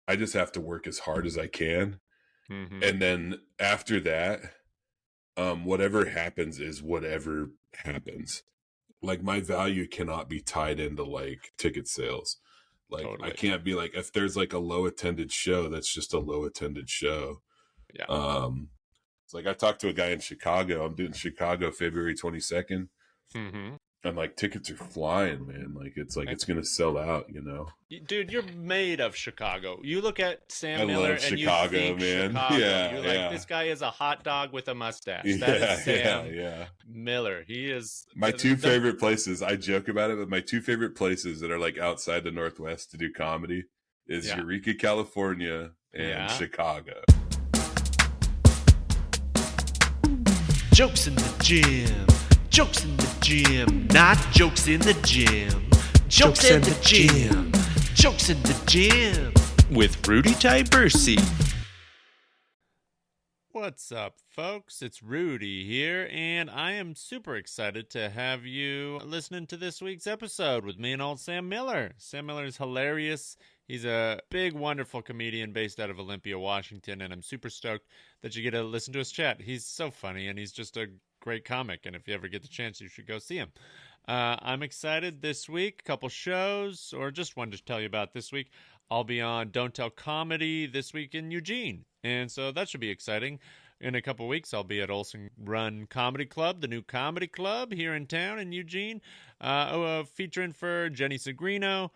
I just have to work as hard as I can. Mm-hmm. And then after that, whatever happens is whatever happens. Like my value cannot be tied into like ticket sales. Like I Totally. can't be like, if there's like a low attended show, that's just a low attended show. Yeah. It's like I talked to a guy in Chicago. I'm doing Chicago February 22nd. Mm-hmm. And like tickets are flying, man. Like it's gonna sell out, Dude, you're made of Chicago. You look at Sam I Miller love and Chicago, you think man. Chicago. Yeah, You're yeah. like, this guy is a hot dog with a mustache. Yeah, That is Sam yeah. Miller. He is My two favorite places, I joke about it, but my two favorite places that are like outside the Northwest to do comedy is Eureka, California and Chicago. Jokes in the gym. Jokes in the gym. Not jokes in the gym. Jokes in the gym. Jokes in the gym. With Rudy Tibersi. What's up, folks? It's Rudy here, and I am super excited to have you listening to this week's episode with me and old Sam Miller. Sam Miller is hilarious. He's a big, wonderful comedian based out of Olympia, Washington, and I'm super stoked that you get to listen to his chat. He's so funny, and he's just a great comic, and if you ever get the chance, you should go see him. I'm excited this week, a couple shows, or just one to tell you about this week. I'll be on Don't Tell Comedy this week in Eugene, and so that should be exciting. In a couple weeks, I'll be at Olson Run Comedy Club, the new comedy club here in town in Eugene, featuring for Jenny Segrino.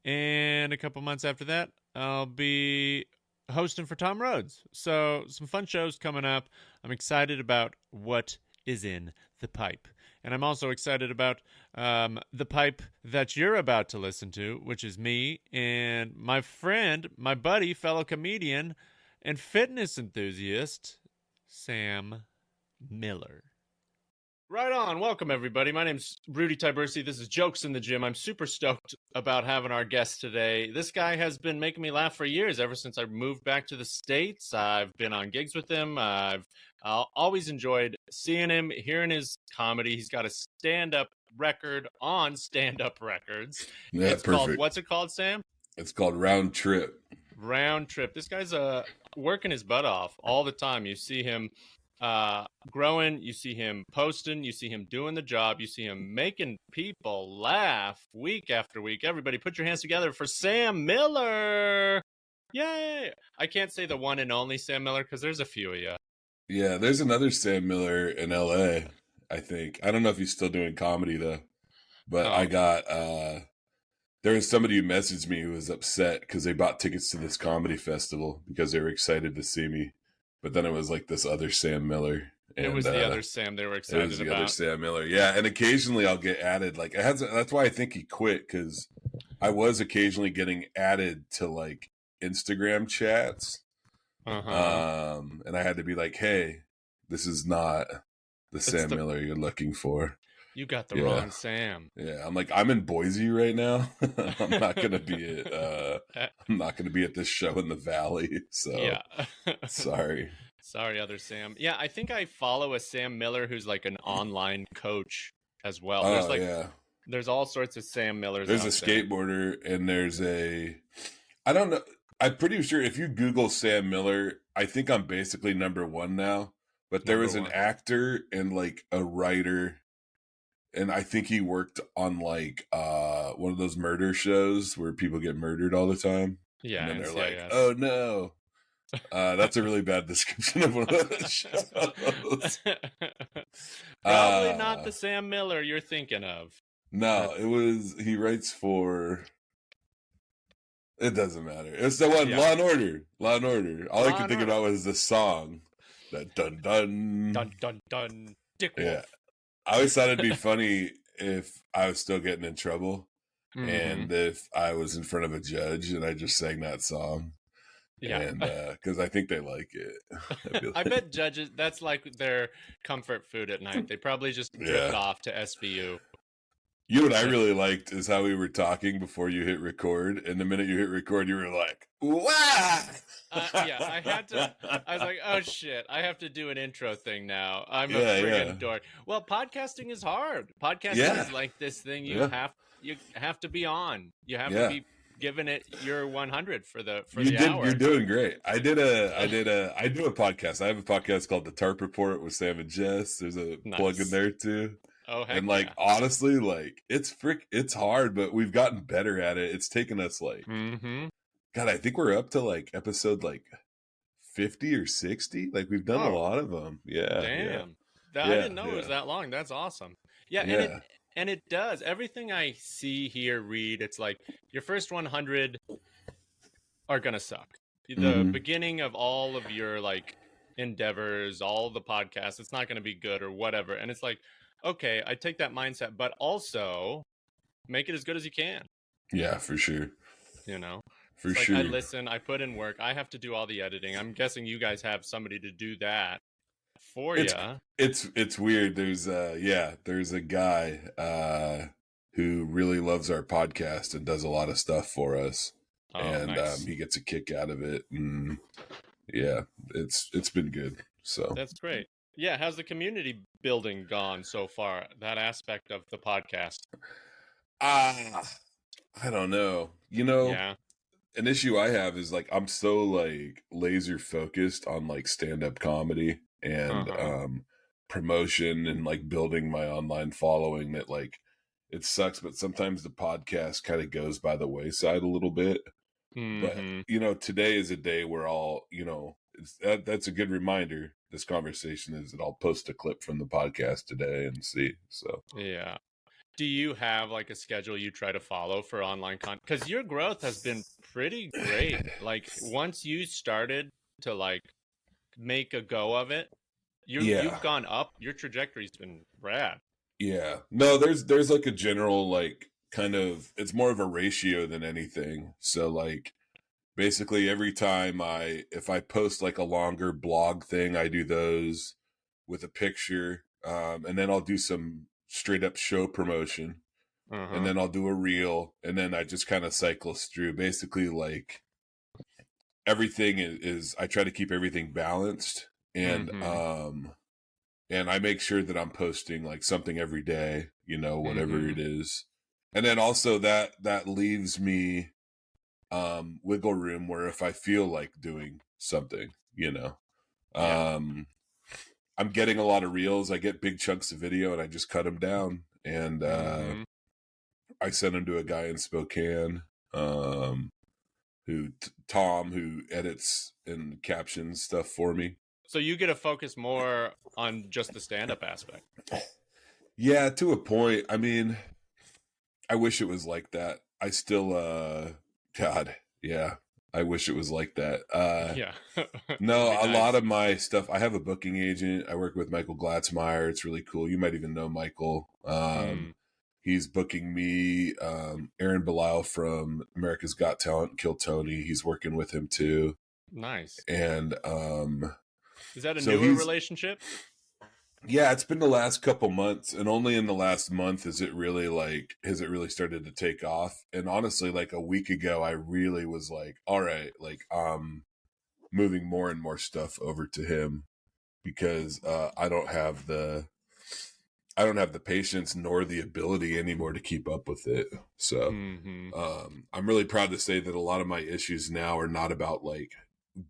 And a couple months after that, I'll be hosting for Tom Rhodes. So some fun shows coming up. I'm excited about what is in the pipe. And I'm also excited about the pipe that you're about to listen to, which is me and my friend, my buddy, fellow comedian, and fitness enthusiast, Sam Miller. Right on. Welcome, everybody. My name's Rudy Tibersi. This is Jokes in the Gym. I'm super stoked about having our guest today. This guy has been making me laugh for years, ever since I moved back to the States. I've been on gigs with him. I've always enjoyed seeing him, hearing his comedy. He's got a stand-up record on stand-up records. Yeah, it's perfect. called, what's it called, Sam? It's called Round Trip. Round Trip. This guy's working his butt off all the time. You see him growing, you see him posting, you see him doing the job, you see him making people laugh week after week. Everybody put your hands together for Sam Miller. Yay! I can't say the one and only Sam Miller because there's a few of you. Yeah, there's another Sam Miller in LA, I think. I don't know if he's still doing comedy though, but I got there was somebody who messaged me who was upset because they bought tickets to this comedy festival because they were excited to see me. But then it was like this other Sam Miller. And, it was the other Sam they were excited about. It was the other Sam Miller. Yeah, and occasionally I'll get added. Like that's why I think he quit, because I was occasionally getting added to like Instagram chats. And I had to be like, hey, this is not the Sam Miller you're looking for. You got the wrong Sam. Yeah, I'm like, I'm in Boise right now. I'm not gonna be at this show in the Valley. So yeah. Sorry, other Sam. Yeah, I think I follow a Sam Miller who's like an online coach as well. There's all sorts of Sam Millers. There's a skateboarder, and there's I don't know. I'm pretty sure if you Google Sam Miller, I think I'm basically number one now. But there was an actor and like a writer. And I think he worked on like one of those murder shows where people get murdered all the time. Yeah. And then they're like, oh no. That's a really bad description of one of those shows. Probably not the Sam Miller you're thinking of. No, he writes for, it doesn't matter. It's the one, Law and Order. Law and Order. All I could think about was the song. That dun dun. Dun dun dun. Dick Wolf. Yeah. I always thought it'd be funny if I was still getting in trouble, and if I was in front of a judge and I just sang that song. Yeah. And because I think they like it. I bet judges, that's like their comfort food at night. They probably just drift off to SVU. You know what I really liked is how we were talking before you hit record, and the minute you hit record, you were like, "Wow!" I was like, "Oh shit, I have to do an intro thing now." I'm a friggin' dork. Well, podcasting is hard. Podcasting is like this thing you have to be on. You have to be giving it your 100 for the hour. You're doing great. I do a podcast. I have a podcast called The Tarp Report with Sam and Jess. There's a plug in there too. Oh, heck and like, yeah. honestly, like it's hard, but we've gotten better at it. It's taken us like, God, I think we're up to like episode like 50 or 60. Like we've done a lot of them. Yeah. Damn. I didn't know it was that long. That's awesome. Yeah. And it does. Everything I see here, read, it's like your first 100 are going to suck. The beginning of all of your like endeavors, all the podcasts, it's not going to be good or whatever. And it's like, okay, I take that mindset, but also make it as good as you can. Yeah, for sure. You know? For it's sure. Like I listen, I put in work. I have to do all the editing. I'm guessing you guys have somebody to do that for you. It's weird. There's a guy who really loves our podcast and does a lot of stuff for us. Oh, and nice. He gets a kick out of it. And yeah, it's been good. So that's great. Yeah, how's the community building gone so far? That aspect of the podcast. I don't know. Yeah. An issue I have is like I'm so like laser focused on like stand-up comedy and promotion and like building my online following that like it sucks, but sometimes the podcast kind of goes by the wayside a little bit. But today is a day where that's a good reminder. This conversation is that I'll post a clip from the podcast today and see. So yeah. Do you have like a schedule you try to follow for online content? Because your growth has been pretty great. Like once you started to like make a go of it, you've gone up. Your trajectory's been rad. Yeah. No, there's like a general like kind of, it's more of a ratio than anything. So like basically every time if I post like a longer blog thing, I do those with a picture, and then I'll do some straight up show promotion, and then I'll do a reel, and then I just kind of cycles through. Basically, like everything is I try to keep everything balanced, and and I make sure that I'm posting like something every day, whatever it is, and then also that leaves me wiggle room where if I feel like doing something, I'm getting a lot of reels. I get big chunks of video and I just cut them down. And I send them to a guy in Spokane, Tom, who edits and captions stuff for me. So you get to focus more on just the stand-up aspect. Yeah, to a point. I mean, I wish it was like that. I still, God, yeah. I wish it was like that. Yeah. No, a lot of my stuff, I have a booking agent. I work with Michael Glatzmeyer. It's really cool. You might even know Michael. He's booking me. Aaron Belisle from America's Got Talent, Kill Tony. He's working with him too. Nice. And is that a newer relationship? Yeah, it's been the last couple months, and only in the last month has it really started to take off. And honestly, like a week ago, I really was like, all right, like moving more and more stuff over to him because I don't have the patience nor the ability anymore to keep up with it. So I'm really proud to say that a lot of my issues now are not about like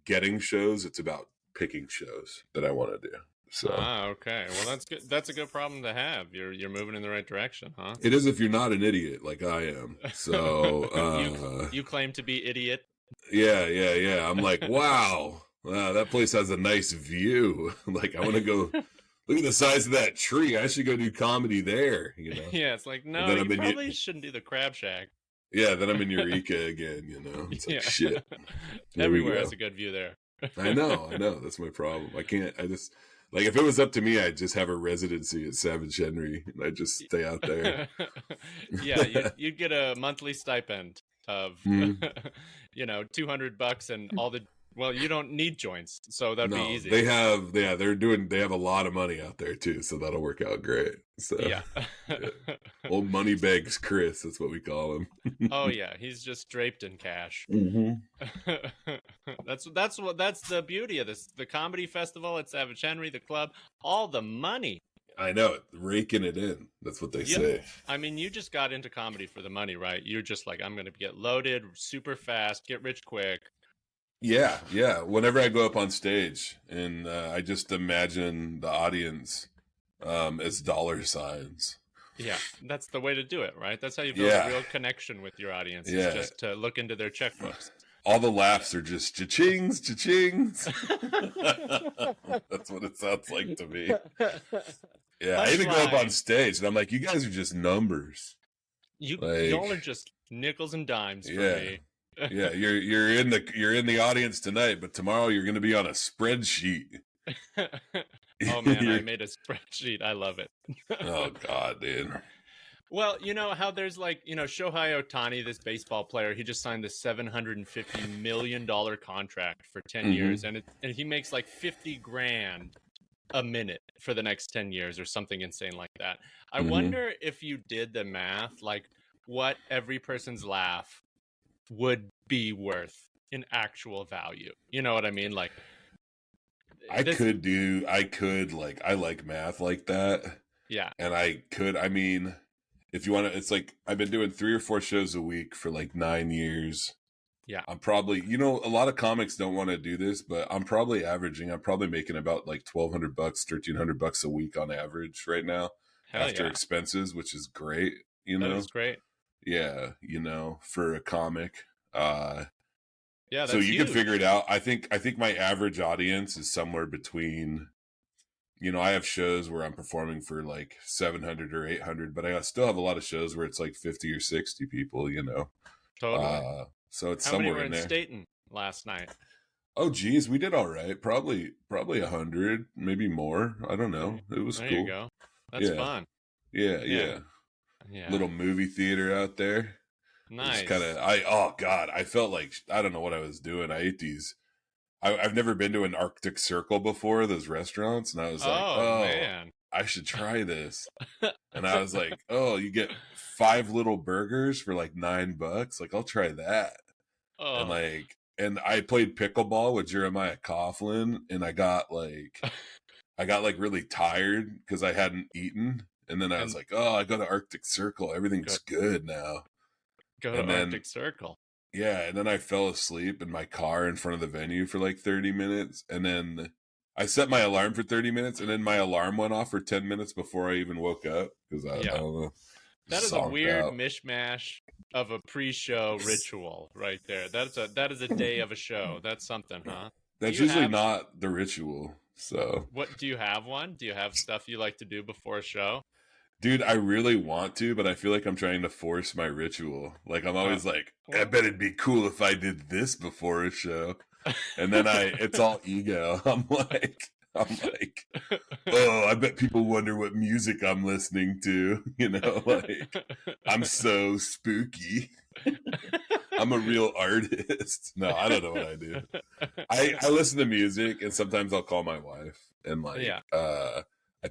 getting shows. It's about picking shows that I want to do. So okay. Well, that's good. That's a good problem to have. You're moving in the right direction, huh? It is if you're not an idiot like I am. So you claim to be idiot. Yeah. I'm like, wow, that place has a nice view. Like, I want to go look at the size of that tree. I should go do comedy there. Yeah, it's like no, you probably shouldn't do the Crab Shack. Yeah, then I'm in Eureka again. It's like shit. Everywhere has a good view there. I know. That's my problem. I just. Like, if it was up to me, I'd just have a residency at Savage Henry, and I'd just stay out there. Yeah, you'd get a monthly stipend of, $200 and all the. Well, you don't need joints, so that'd be easy. They have a lot of money out there too, so that'll work out great. So yeah. Old Moneybags Chris, that's what we call him. Oh yeah, he's just draped in cash. That's the beauty of this. The comedy festival at Savage Henry, the club, all the money. I know it. Raking it in. That's what they say. I mean, you just got into comedy for the money, right? You're just like, I'm going to get loaded super fast, get rich quick. Yeah, yeah. Whenever I go up on stage, and I just imagine the audience as dollar signs. Yeah, that's the way to do it, right? That's how you build a real connection with your audience. Is just to look into their checkbooks. All the laughs are just cha-chings, cha-chings. That's what it sounds like to me. Yeah, I even go up on stage, and I'm like, you guys are just numbers. Y'all are just nickels and dimes for me. Yeah, you're in the audience tonight, but tomorrow you're going to be on a spreadsheet. Oh man, I made a spreadsheet. I love it. Oh God, dude. Well, you know how there's like, Shohei Ohtani, this baseball player, he just signed this $750 million contract for 10 years, and he makes like 50 grand a minute for the next 10 years or something insane like that. I wonder if you did the math, like what every person's laugh would be worth in actual value. You know what I mean? Like I like math like that. Yeah. And I mean, if you want to, it's like, I've been doing 3 or 4 shows a week for like 9 years. Yeah. I'm probably, a lot of comics don't want to do this, but I'm probably making about like $1,200, $1,300 a week on average right now. After expenses, which is great. That is great. Yeah. For a comic. Yeah, that's so you huge. can figure it out. I think my average audience is somewhere between, I have shows where I'm performing for like 700 or 800, but I still have a lot of shows where it's like 50 or 60 people, Totally. So it's How somewhere many were in in there. Staten last night? Oh geez, we did all right. Probably 100, maybe more. I don't know. It was there cool. You go. That's fun. Yeah. Little movie theater out there. Nice. I felt like, I don't know what I was doing. I ate these. I've never been to an Arctic Circle before, those restaurants. And I was like, man, I should try this. And I was like, you get 5 little burgers for like $9. Like, I'll try that. Oh. And I played pickleball with Jeremiah Coughlin, and I got really tired because I hadn't eaten. And then I was like, I go to Arctic Circle. Everything's good now. Go to Arctic Circle. Yeah, and then I fell asleep in my car in front of the venue for like 30 minutes. And then I set my alarm for 30 minutes, and then my alarm went off for 10 minutes before I even woke up. Because I don't know. That is a weird mishmash of a pre-show ritual right there. That is a day of a show. That's something, huh? That's usually not the ritual. So what, do you have one? Do you have stuff you like to do before a show? Dude, I really want to, but I feel like I'm trying to force my ritual. Like, I'm always like, I bet it'd be cool if I did this before a show. And then it's all ego. I'm like, I bet people wonder what music I'm listening to. I'm so spooky. I'm a real artist. No, I don't know what I do. I listen to music, and sometimes I'll call my wife and I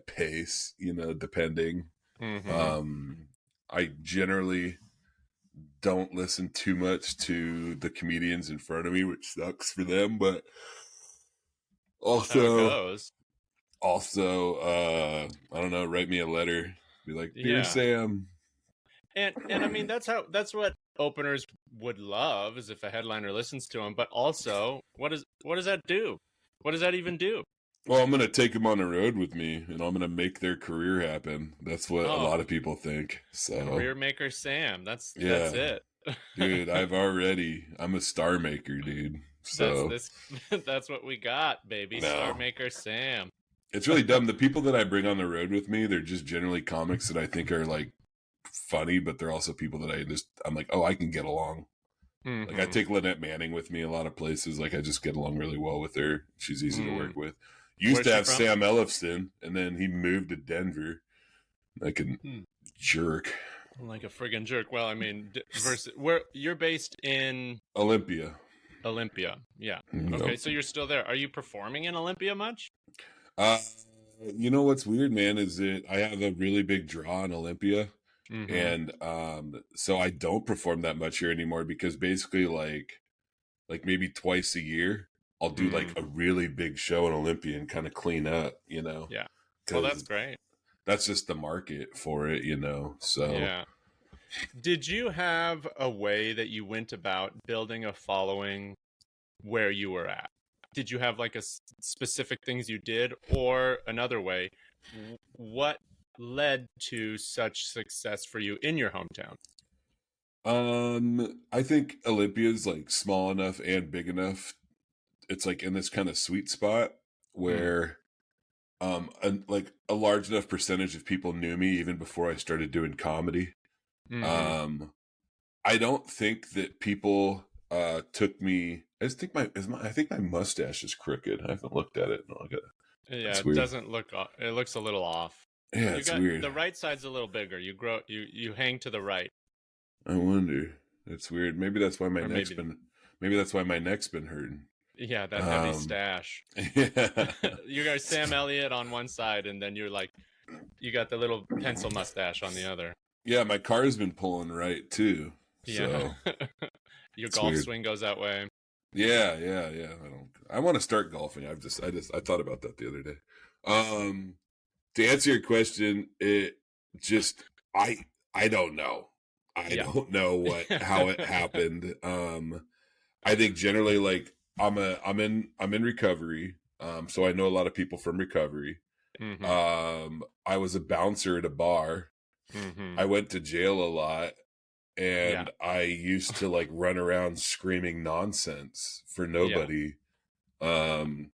pace, depending. I generally don't listen too much to the comedians in front of me, which sucks for them, but also I don't know, write me a letter, be like, dear Sam. And I mean, that's what openers would love, is if a headliner listens to them, but also what does that do? What does that even do? Well, I'm going to take them on the road with me, and I'm going to make their career happen. That's what a lot of people think. So, career maker Sam. That's it. Dude, I'm a star maker, dude. So that's what we got, baby. No. Star maker Sam. It's really dumb. The people that I bring on the road with me, they're just generally comics that I think are like funny, but they're also people that I'm like, I can get along. Like, I take Lynette Manning with me a lot of places. Like, I just get along really well with her. She's easy to work with. Used to have Sam Ellefson, and then he moved to Denver. Like a jerk. Like a friggin' jerk. Well, I mean, where you're based in Olympia. Yeah. Okay, so you're still there. Are you performing in Olympia much? You know what's weird, man, is that I have a really big draw in Olympia. And so I don't perform that much here anymore, because basically like maybe twice a year I'll do like a really big show in Olympia and kind of clean up, Yeah. Well, that's great. that's just the market for it, So Yeah. Did you have a way that you went about building a following where you were at? Did you have like specific things you did, or another way, what led to such success for you in your hometown? I think Olympia's like small enough and big enough. It's like in this kind of sweet spot Mm, where like a large enough percentage of people knew me even before I started doing comedy. mm-hmm. I don't think that people took me. I think my mustache is crooked. I haven't looked at it. No, Yeah, that's it weird. doesn't look. It looks a little off. Yeah, You it's got weird. the right side's a little bigger. You grow. You hang to the right, I wonder. That's weird. Maybe that's why my or neck's maybe. been. Maybe that's why my neck's been hurting. Yeah, that heavy stash. Yeah. You got Sam Elliott on one side, and then you're like, you got the little pencil mustache on the other. Yeah, my car's been pulling right too. Yeah. So Your it's golf weird. swing goes that way. Yeah. I want to start golfing. I thought about that the other day. To answer your question, it just I don't know. I Yeah. don't know how it happened. I think generally like I'm in recovery. So I know a lot of people from recovery. Mm-hmm. I was a bouncer at a bar. Mm-hmm. I went to jail a lot, Yeah. and I used to like run around screaming nonsense for Yeah. nobody. Um,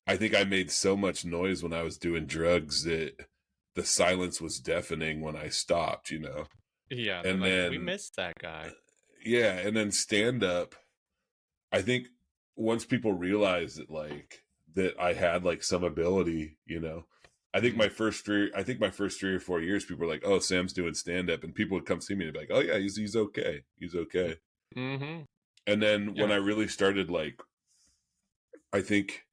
I think I made so much noise when I was doing drugs that the silence was deafening when I stopped. Yeah. They're And like, we then, missed that guy. yeah, and then stand up. I think once people realized that like that I had like some ability. I think my first 3 or 4 years, people were like, "Oh, Sam's doing stand up," and people would come see me and be like, "Oh yeah, he's okay, he's okay." Mm-hmm. And then when Yeah. I really started, like, I think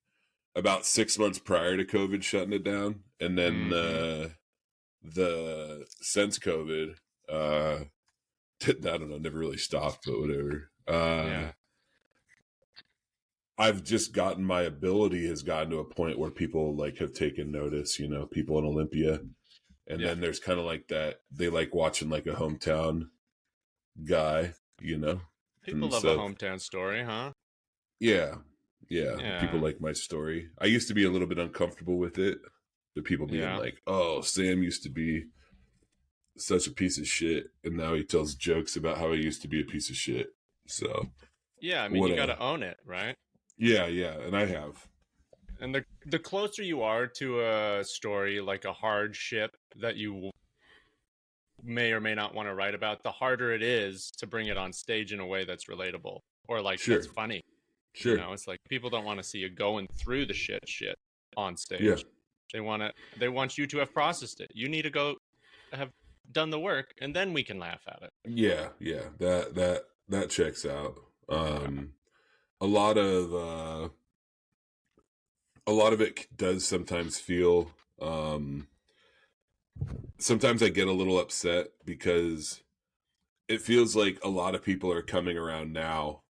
about 6 months prior to COVID shutting it down, and then Mm-hmm. the since COVID, I don't know, never really stopped, but whatever. Yeah. I've just gotten my ability has gotten to a point where people like have taken notice, people in Olympia. And Yeah. then there's kind of like that, they like watching like a hometown guy. People And love a so, hometown story, huh? yeah, yeah, people Yeah. like my story. I used to be a little bit uncomfortable with it, the people being Yeah. like, "Oh, Sam used to be such a piece of shit, and now he tells jokes about how he used to be a piece of shit." So, Yeah. I mean, what you got a to own it, right? yeah, and I have. And the closer you are to a story like a hardship that you may or may not want to write about, the harder it is to bring it on stage in a way that's relatable or like that's Sure, funny. sure, It's like people don't want to see you going through the shit on yeah, stage. They want you to have processed it. You need to go have done the work, and then we can laugh at it. yeah. That checks out. Yeah. A lot of it does sometimes feel. Sometimes I get a little upset because it feels like a lot of people are coming around now.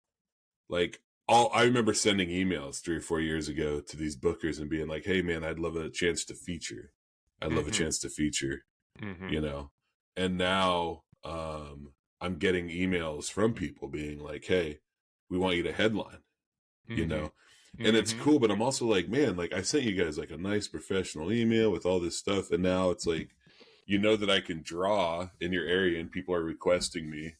Like, I remember sending emails 3 or 4 years ago to these bookers and being like, "Hey, man, I'd love a chance to feature. I'd love a Mm-hmm. chance to feature." Mm-hmm. You know, and now I'm getting emails from people being like, "Hey, we want you to headline." You Mm-hmm. know, and it's Mm-hmm. cool, but I'm also like, man, like I sent you guys like a nice professional email with all this stuff, and now it's like, that I can draw in your area, and people are requesting me,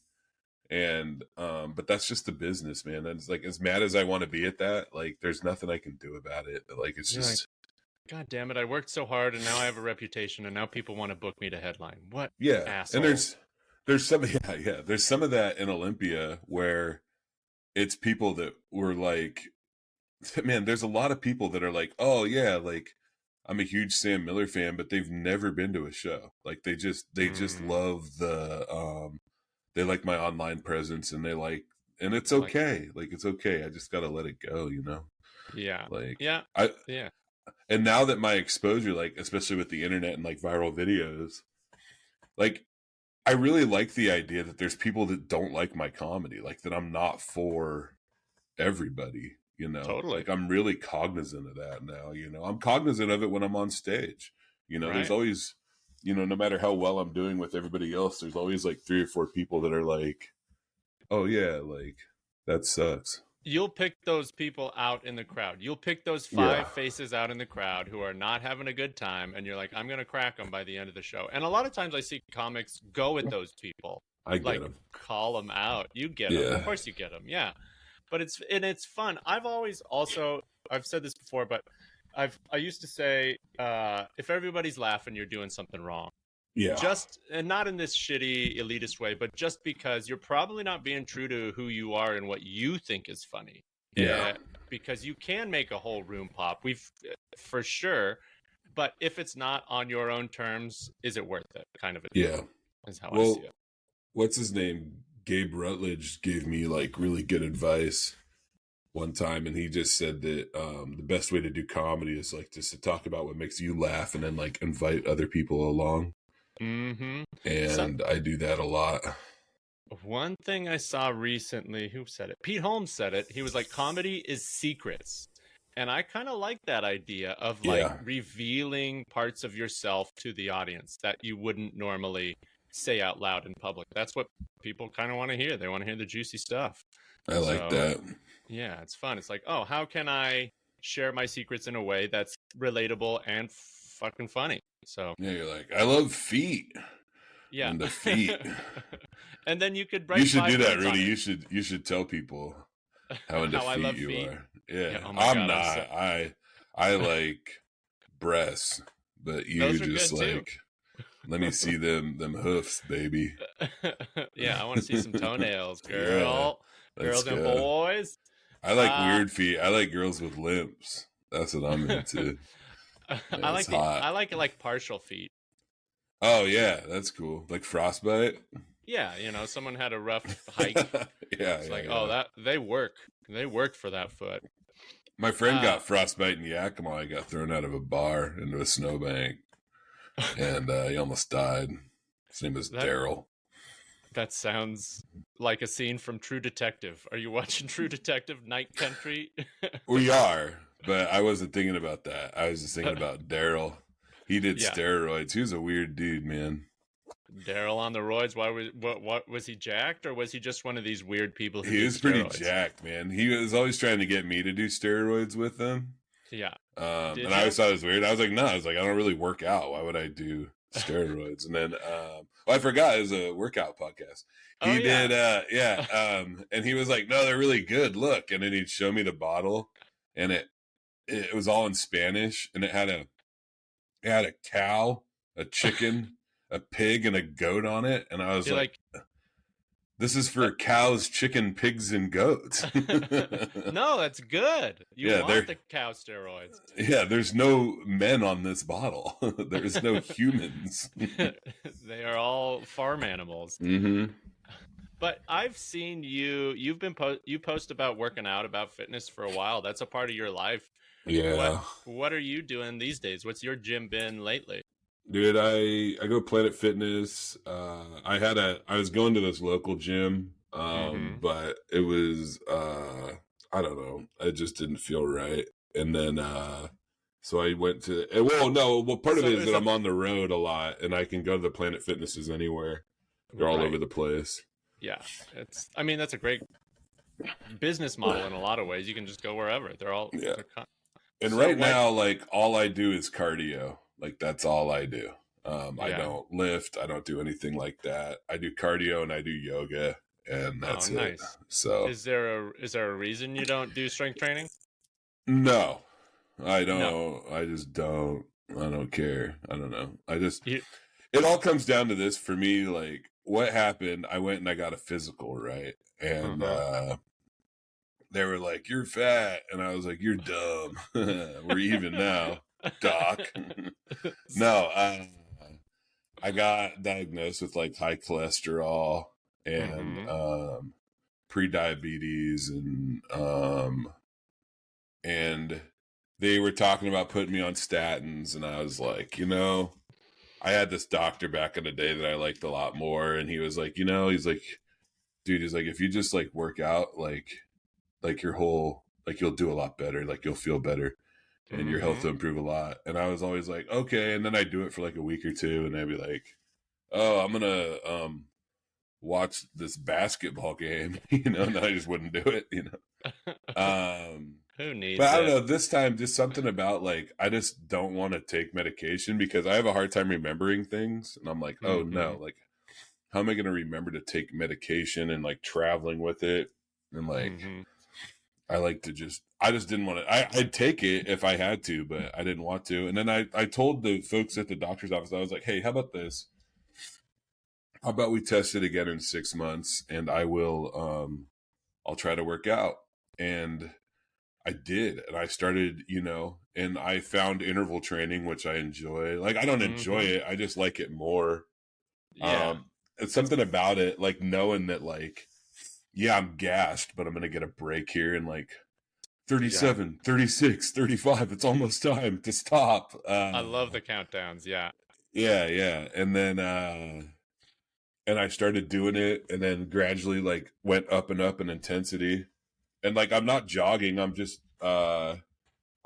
and but that's just the business, man. And it's like, as mad as I want to be at that, like, there's nothing I can do about it. Like, it's You're like, just, God damn it! I worked so hard, and now I have a reputation, and now people want to book me to headline. What yeah. And assholes? there's some there's some of that in Olympia where it's people that were like, man, there's a lot of people that are like, oh yeah, like I'm a huge Sam Miller fan, but they've never been to a show. Like they just Mm, love they like my online presence, and and it's like, okay. Like, it's okay. I just gotta let it go. yeah, Like, yeah, I yeah. and now that my exposure, like especially with the internet and like viral videos, like I really like the idea that there's people that don't like my comedy, like that I'm not for everybody. Totally. Like, I'm really cognizant of that now. I'm cognizant of it when I'm on stage. There's Right. always no matter how well I'm doing with everybody else, there's always like 3 or 4 people that are like, oh yeah, like that sucks. You'll pick those people out in the crowd. You'll pick those 5 faces out in the crowd who are not having a good time, and you're like, I'm going to crack them by the end of the show. And a lot of times I see comics go with those people. I get them. Call them out. You get them. Of course you get them. Yeah. But it's fun. I've said this before, but I used to say, if everybody's laughing, you're doing something wrong. Yeah. And not in this shitty elitist way, but just because you're probably not being true to who you are and what you think is funny. Yeah. Because you can make a whole room pop. For sure. But if it's not on your own terms, is it worth it? Kind of is how I see it. What's his name? Gabe Rutledge gave me like really good advice one time, and he just said that the best way to do comedy is like just to talk about what makes you laugh and then like invite other people along. Mm-hmm. And I do that a lot. One thing I saw recently, who said it? Pete Holmes said it. He was like, comedy is secrets. And I kind of like that idea of like revealing parts of yourself to the audience that you wouldn't normally say out loud in public. That's what people kind of want to hear. They want to hear the juicy stuff. I like that. Yeah, it's fun. It's like, oh, how can I share my secrets in a way that's relatable and fucking funny? So yeah, you're like, I love feet. Yeah, and the feet. And then you could write. You should do that, Rudy. You should tell people how into I feet love you feet. are. Yeah, Oh I'm not. I like breasts, but you just like. Let me see them hoofs, baby. Yeah, I want to see some toenails, girl. Girls and boys. I like weird feet. I like girls with limps. That's what I'm into. I like it like partial feet. Oh yeah, that's cool. Like frostbite. Yeah, someone had a rough hike. It's that they work. They worked for that foot. My friend got frostbite in Yakima. He got thrown out of a bar into a snowbank, and he almost died. His name was Daryl. That sounds like a scene from True Detective. Are you watching True Detective Night Country? We are, but I wasn't thinking about that. I was just thinking about Daryl. He did steroids. He was a weird dude, man. Daryl on the roids. What was he jacked, or was he just one of these weird people who He was pretty jacked, man. He was always trying to get me to do steroids with him. Yeah. And I always thought it was weird. I was like, no, I don't really work out. Why would I do steroids? And then I forgot it was a workout podcast. He did and he was like, no, they're really good. Look. And then he'd show me the bottle, and it was all in Spanish, and it had a cow, a chicken, a pig, and a goat on it. And I was like, this is for cows, chicken, pigs, and goats. No, that's good. You want the cow steroids. Yeah, there's no men on this bottle. There's no humans. They are all farm animals. Mm-hmm. But I've seen you post about working out, about fitness for a while. That's a part of your life. Yeah. What are you doing these days? What's your gym been lately? Dude, I go Planet Fitness. I was going to this local gym, but it was I don't know. It just didn't feel right. And then so I went to part of it is that I'm on the road a lot, and I can go to the Planet Fitnesses anywhere. They're all over the place. Yeah, that's a great business model in a lot of ways. You can just go wherever. They're all now, like all I do is cardio. Like that's all I do. I don't lift. I don't do anything like that. I do cardio and I do yoga, and that's it. So is there a reason you don't do strength training? No, I don't. No. I just don't. I don't care. I don't know. It all comes down to this for me. Like what happened? I went and I got a physical, right? And they were like, "You're fat," and I was like, "You're dumb." We're even now. Doc. No, I got diagnosed with like high cholesterol and pre-diabetes, and they were talking about putting me on statins, and I was like, I had this doctor back in the day that I liked a lot more, and he was like, he's like, dude, he's like, if you just like work out, like your whole, like you'll do a lot better, like you'll feel better. and your health will improve a lot. And I was always like, okay. And then I'd do it for like a week or two, and I'd be like, oh, I'm gonna watch this basketball game, and I just wouldn't do it, Who needs But I don't it? know, this time just something about like I just don't want to take medication because I have a hard time remembering things, and I'm like, oh no, like how am I going to remember to take medication and like traveling with it, and like I just didn't want to. I'd take it if I had to, but I didn't want to. And then I told the folks at the doctor's office, I was like, hey, how about this? How about we test it again in 6 months, and I'll try to work out. And I did, and I started, and I found interval training, which I enjoy. Like, I don't enjoy it, I just like it more. Yeah. It's something about it, like knowing that, like, yeah, I'm gassed, but I'm going to get a break here in like 37, 36, 35. It's almost time to stop. I love the countdowns. Yeah. Yeah. And then, and I started doing it, and then gradually like went up and up in intensity. And like, I'm not jogging. I'm just, I'm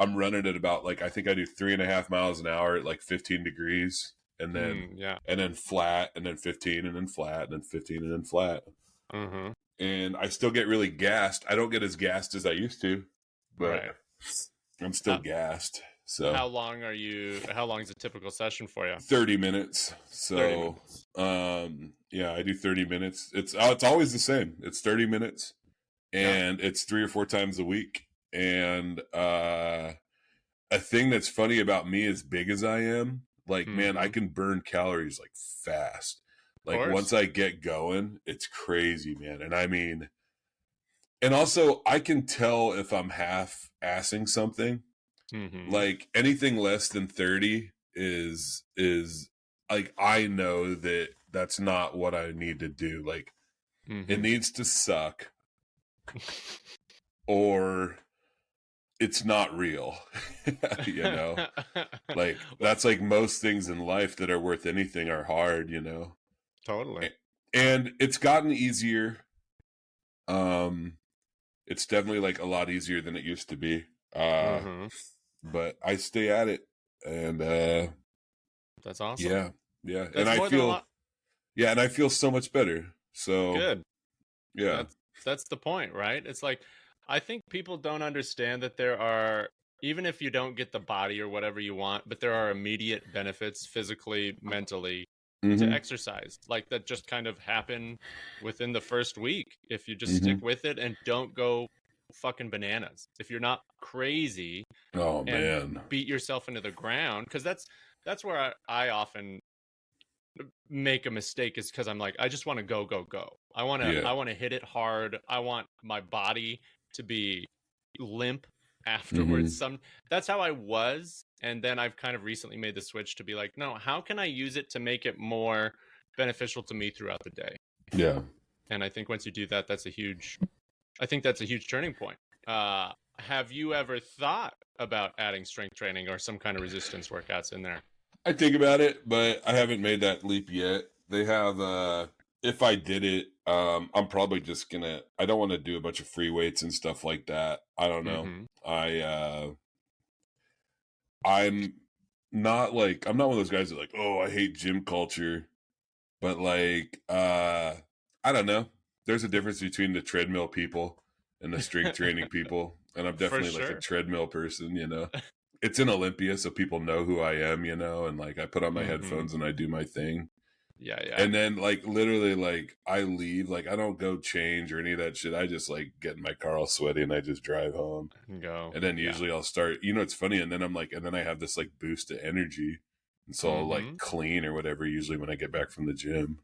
running at about like, I think I do 3.5 miles an hour at like 15 degrees, and then, and then flat, and then 15, and then flat, and then 15, and then flat. And I still get really gassed. I don't get as gassed as I used to, but I'm still gassed. So how long is a typical session for you? 30 minutes. So 30 minutes. Yeah, I do 30 minutes. It's always the same. It's 30 minutes, and it's 3 or 4 times a week. And a thing that's funny about me, as big as I am, like, man, I can burn calories like fast. Like, once I get going, it's crazy, man. And I mean, and also I can tell if I'm half-assing something. Like, anything less than 30 is like, I know that that's not what I need to do. Like, it needs to suck, or it's not real. Like, that's like most things in life that are worth anything are hard, Totally. And it's gotten easier. It's definitely like a lot easier than it used to be. But I stay at it, and that's awesome. Yeah. That's and I feel and I feel so much better. So good. Yeah. That's the point, right? It's like, I think people don't understand that there are, even if you don't get the body or whatever you want, but there are immediate benefits physically, mentally, to exercise, like, that just kind of happen within the first week if you just stick with it and don't go fucking bananas. If you're not crazy, beat yourself into the ground, because that's where I often make a mistake, is because I'm like, I just want to go. I want to hit it hard. I want my body to be limp afterwards. That's how I was, and then I've kind of recently made the switch to be like, no, how can I use it to make it more beneficial to me throughout the day? Yeah. And I think once you do that, that's a huge turning point. Have you ever thought about adding strength training or some kind of resistance workouts in there? I think about it, but I haven't made that leap yet. They have, if I did it, I'm probably just gonna, I don't want to do a bunch of free weights and stuff like that. I don't know. I'm not one of those guys that like, oh, I hate gym culture. But like, I don't know. There's a difference between the treadmill people and the strength training people. And I'm definitely like a treadmill person, It's in Olympia, so people know who I am, and like I put on my headphones and I do my thing. Yeah. And then like literally like I leave, like I don't go change or any of that shit. I just like get in my car all sweaty and I just drive home and go. And then usually I'll start, it's funny. And then I'm like, and then I have this like boost of energy. And so I'll like clean or whatever, usually when I get back from the gym,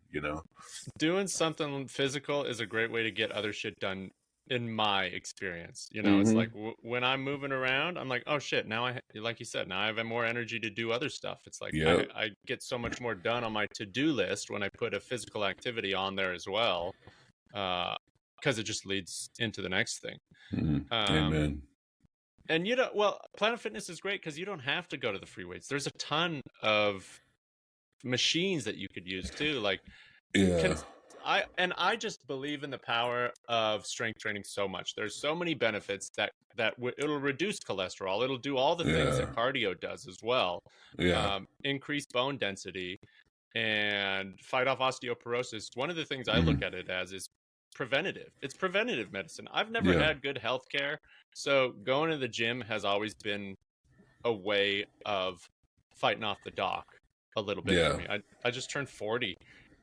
Doing something physical is a great way to get other shit done, in my experience. It's like when I'm moving around, I'm like, oh shit, now like you said, now I have more energy to do other stuff. It's like, I get so much more done on my to-do list when I put a physical activity on there as well, because it just leads into the next thing. Amen. And Planet Fitness is great because you don't have to go to the free weights. There's a ton of machines that you could use too. Like, I just believe in the power of strength training so much. There's so many benefits that it'll reduce cholesterol. It'll do all the things Yeah. that cardio does as well. Yeah. Increase bone density and fight off osteoporosis. One of the things I Mhm. look at it as is preventative. It's preventative medicine. I've never Yeah. had good health care, so going to the gym has always been a way of fighting off the doc a little bit for Yeah. me. I just turned 40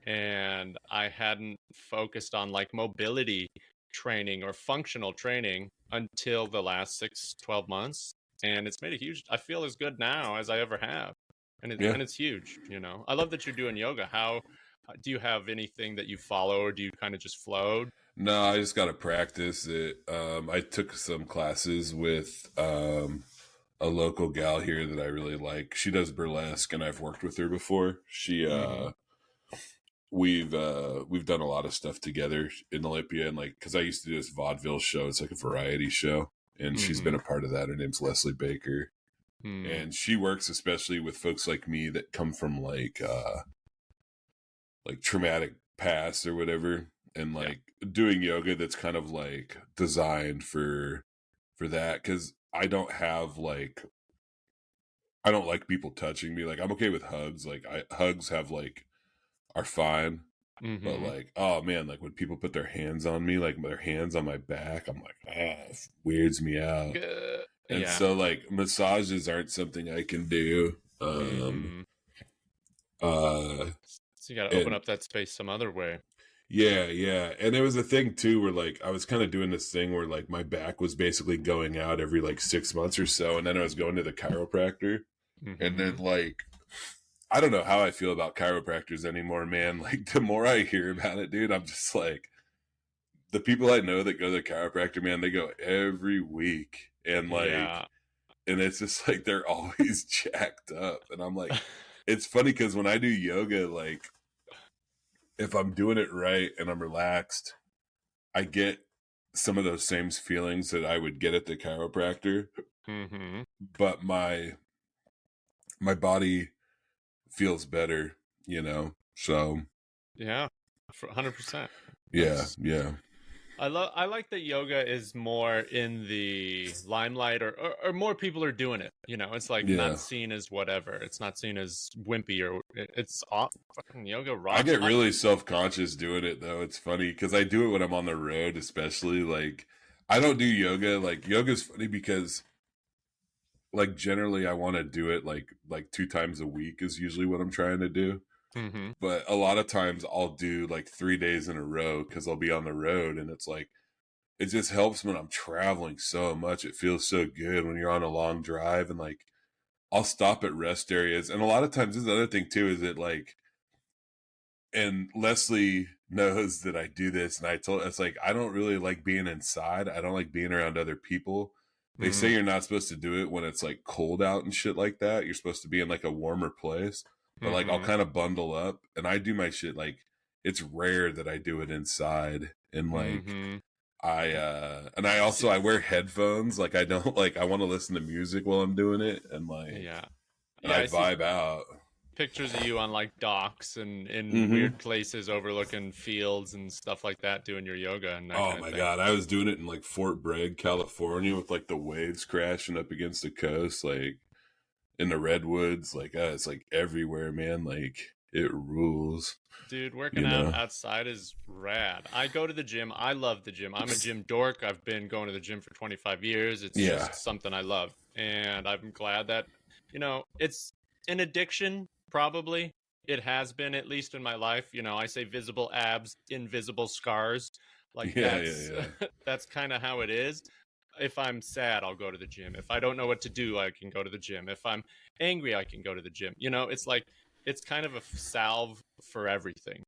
and I hadn't focused on like mobility training or functional training until the last 6-12 months, and it's made a huge, I feel as good now as I ever have, and Yeah. it's huge. I love that you're doing yoga. How do you have anything that you follow, or do you kind of just flow? No, I just got to practice it. I took some classes with a local gal here that I really like. She does burlesque, and I've worked with her before. We've done a lot of stuff together in Olympia, and like, because I used to do this vaudeville show. It's like a variety show, and she's been a part of that. Her name's Leslie Baker, and she works especially with folks like me that come from like traumatic past or whatever, and like doing yoga that's kind of like designed for that, because I don't like people touching me. Like, I'm okay with hugs. Like, hugs are fine. But like, oh man, like when people put their hands on me, like their hands on my back, I'm like, it weirds me out. And so like massages aren't something I can do. So you got to open up that space some other way. Yeah. And there was a thing too where like I was kind of doing this thing where like my back was basically going out every like 6 months or so, and then I was going to the chiropractor, and then like, I don't know how I feel about chiropractors anymore, man. Like, the more I hear about it, dude, I'm just like, the people I know that go to the chiropractor, man, they go every week, and like, and it's just like they're always jacked up, and I'm like, it's funny because when I do yoga, like, if I'm doing it right and I'm relaxed, I get some of those same feelings that I would get at the chiropractor, but my body feels better, so yeah, 100%. Yeah. I like that yoga is more in the limelight, or more people are doing it. It's like not seen as whatever. It's not seen as wimpy, or it's fucking yoga rocks. I get really self-conscious doing it though. It's funny because I do it when I'm on the road, especially. Like, I don't do yoga. Like, yoga's funny because like generally I want to do it like 2 times a week is usually what I'm trying to do. But a lot of times I'll do like 3 days in a row because I'll be on the road, and it's like, it just helps when I'm traveling so much. It feels so good when you're on a long drive, and like, I'll stop at rest areas. And a lot of times, this is the other thing too, is that like, and Leslie knows that I do this, and it's like, I don't really like being inside. I don't like being around other people. They say you're not supposed to do it when it's like cold out and shit like that. You're supposed to be in like a warmer place. But like, I'll kind of bundle up and I do my shit. Like, it's rare that I do it inside. And like, I wear headphones. Like, I don't like, I want to listen to music while I'm doing it. And like, and I vibe out. Pictures of you on like docks and in weird places overlooking fields and stuff like that, doing your yoga. And oh my God, I was doing it in like Fort Bragg, California, with like the waves crashing up against the coast, like in the redwoods. Like, it's like everywhere, man. Like, it rules. Dude, working out outside is rad. I go to the gym. I love the gym. I'm a gym dork. I've been going to the gym for 25 years. It's just something I love. And I'm glad that, it's an addiction. Probably it has been, at least in my life. I say visible abs, invisible scars. Like, that's kind of how it is. If I'm sad, I'll go to the gym. If I don't know what to do, I can go to the gym. If I'm angry, I can go to the gym. It's like, it's kind of a salve for everything.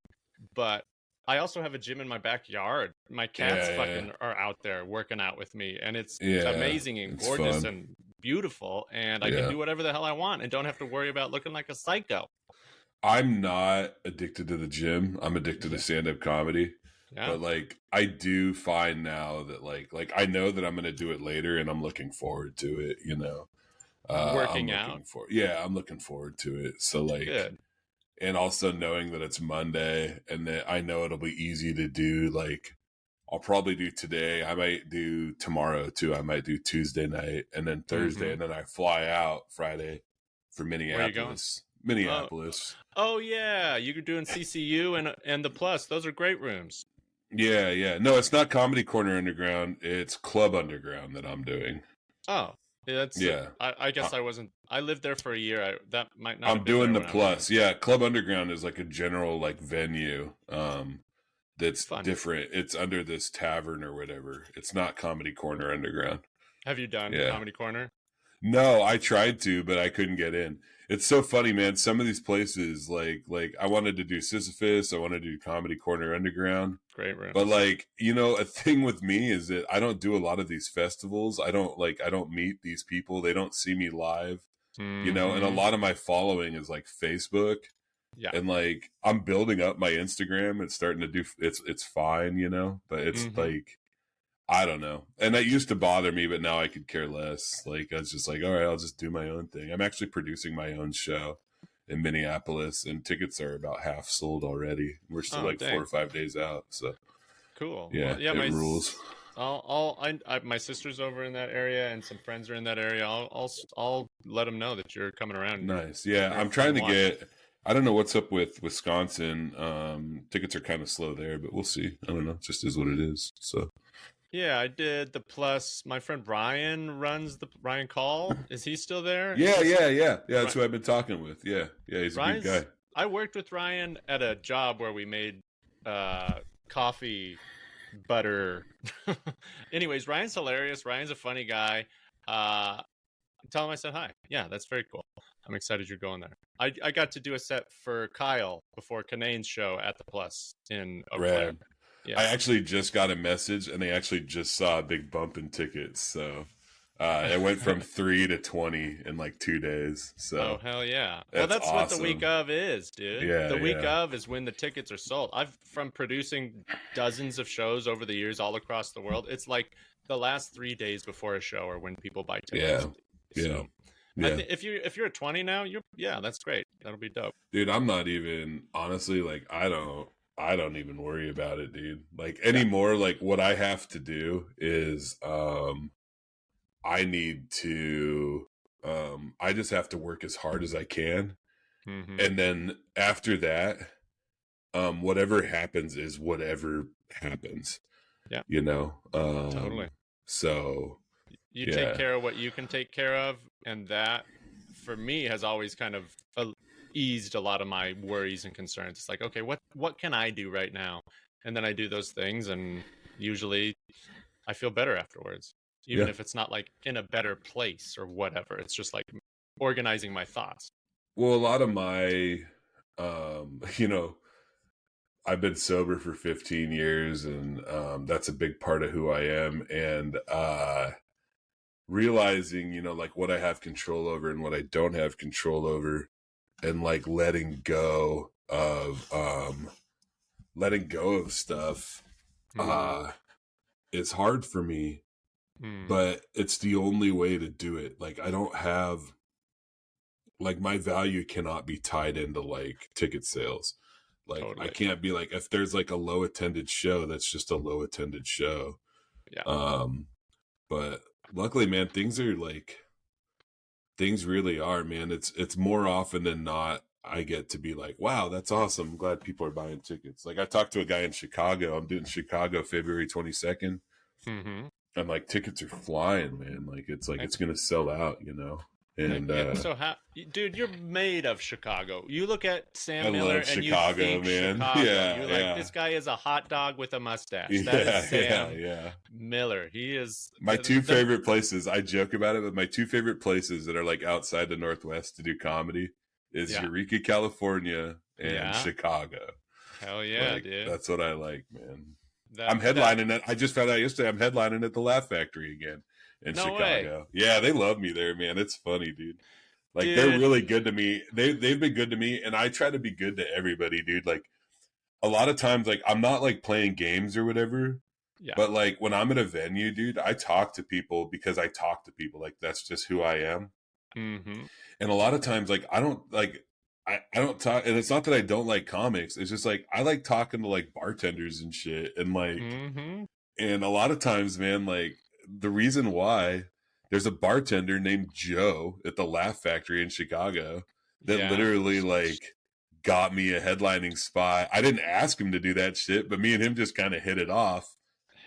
But I also have a gym in my backyard. My cats are out there working out with me, and it's amazing and gorgeous and beautiful, and I can do whatever the hell I want and don't have to worry about looking like a psycho. I'm not addicted to the gym. I'm addicted to stand-up comedy. But like, I do find now that like I know that I'm going to do it later, and I'm looking forward to it, Working out. I'm looking forward to it. So like, good. and also knowing that it's Monday and that I know it'll be easy to do. Like, I'll probably do today. I might do tomorrow too. I might do Tuesday night and then Thursday, and then I fly out Friday for Where are you going? Minneapolis. Oh yeah, you're doing CCU and the Plus. Those are great rooms. Yeah. No, it's not Comedy Corner Underground. It's Club Underground that I'm doing. Oh, that's Yeah. I guess I wasn't. I lived there for a year. That might not. I'm doing the Plus. Yeah, Club Underground is like a general like venue. That's Fun. different. It's under this tavern or whatever. It's not Comedy Corner Underground. Have you done Comedy Corner? No, I tried to, but I couldn't get in. It's so funny, man. Some of these places, like I wanted to do Sisyphus, I wanted to do Comedy Corner Underground. Great room. But like, you know, a thing with me is that I don't do a lot of these festivals. I don't meet these people. They don't see me live. You know, and a lot of my following is like Facebook. Yeah. And like I'm building up my Instagram. It's starting to do it's fine, you know, but it's like I don't know. And that used to bother me, but now I could care less. Like I was just like, all right, I'll just do my own thing. I'm actually producing my own show in Minneapolis, and tickets are about half sold already. We're still 4 or 5 days out. So cool. Yeah, well, yeah, it rules. My sister's over in that area, and some friends are in that area. I'll let them know that you're coming around. Nice. Yeah, I'm trying to get. I don't know what's up with Wisconsin. Tickets are kind of slow there, but we'll see. I don't know. It just is what it is. So. Yeah, I did the Plus. My friend Ryan runs the Ryan Call. Is he still there? Yeah. That's who I've been talking with. Yeah, he's a good guy. I worked with Ryan at a job where we made coffee butter. Anyways, Ryan's hilarious. Ryan's a funny guy. Tell him I said hi. Yeah, that's very cool. I'm excited you're going there. I got to do a set for Kyle before Kanane's show at the Plus in Eau Claire. Yeah. I actually just got a message, and they actually just saw a big bump in tickets. So it went from 3 to 20 in like 2 days. So hell yeah! Well, that's awesome. What the week of is, dude. Yeah, the week of is when the tickets are sold. From producing dozens of shows over the years all across the world. It's like the last 3 days before a show are when people buy tickets. So, if you're at 20 now, that's great. That'll be dope, dude. I'm not even honestly like I don't even worry about it, dude. Like anymore, like what I have to do is I need to I just have to work as hard as I can. And then after that, whatever happens is whatever happens. Yeah. You know? Totally. So you take care of what you can take care of, and that for me has always kind of eased a lot of my worries and concerns. It's like, okay, what can I do right now? And then I do those things, and usually I feel better afterwards, even if it's not like in a better place or whatever. It's just like organizing my thoughts. Well, a lot of my you know, I've been sober for 15 years, and that's a big part of who I am. And realizing, you know, like what I have control over and what I don't have control over, and like letting go of stuff is hard for me, but it's the only way to do it. Like I don't have, like my value cannot be tied into like ticket sales. Like totally. I can't be like, if there's like a low attended show, that's just a low attended show. Yeah. But luckily, man, things really are, man. It's more often than not, I get to be like, wow, that's awesome. I'm glad people are buying tickets. Like I talked to a guy in Chicago. I'm doing Chicago February 22nd. And like tickets are flying, man. Like it's like, it's going to sell out, you know? And dude, you're made of Chicago. You look at Sam Miller and Chicago, you think man. Chicago. Yeah, you're like, this guy is a hot dog with a mustache. That is Sam Miller. He is my two favorite places. I joke about it, but my two favorite places that are like outside the Northwest to do comedy is Eureka, California, and Chicago. Hell yeah, like, dude. That's what I like, man. I'm headlining it. I just found out yesterday I'm headlining at the Laugh Factory again. In Chicago. Way. Yeah, they love me there, man. It's funny, dude. Like they're really good to me. They've been good to me, and I try to be good to everybody, dude. Like a lot of times, like I'm not like playing games or whatever. Yeah. But like when I'm at a venue, dude, I talk to people because I talk to people. Like that's just who I am. And a lot of times, like I don't like I don't talk, and it's not that I don't like comics. It's just like I like talking to like bartenders and shit, and like, and a lot of times, man, like the reason why there's a bartender named Joe at the Laugh Factory in Chicago that literally like got me a headlining spot. I didn't ask him to do that shit, but me and him just kind of hit it off.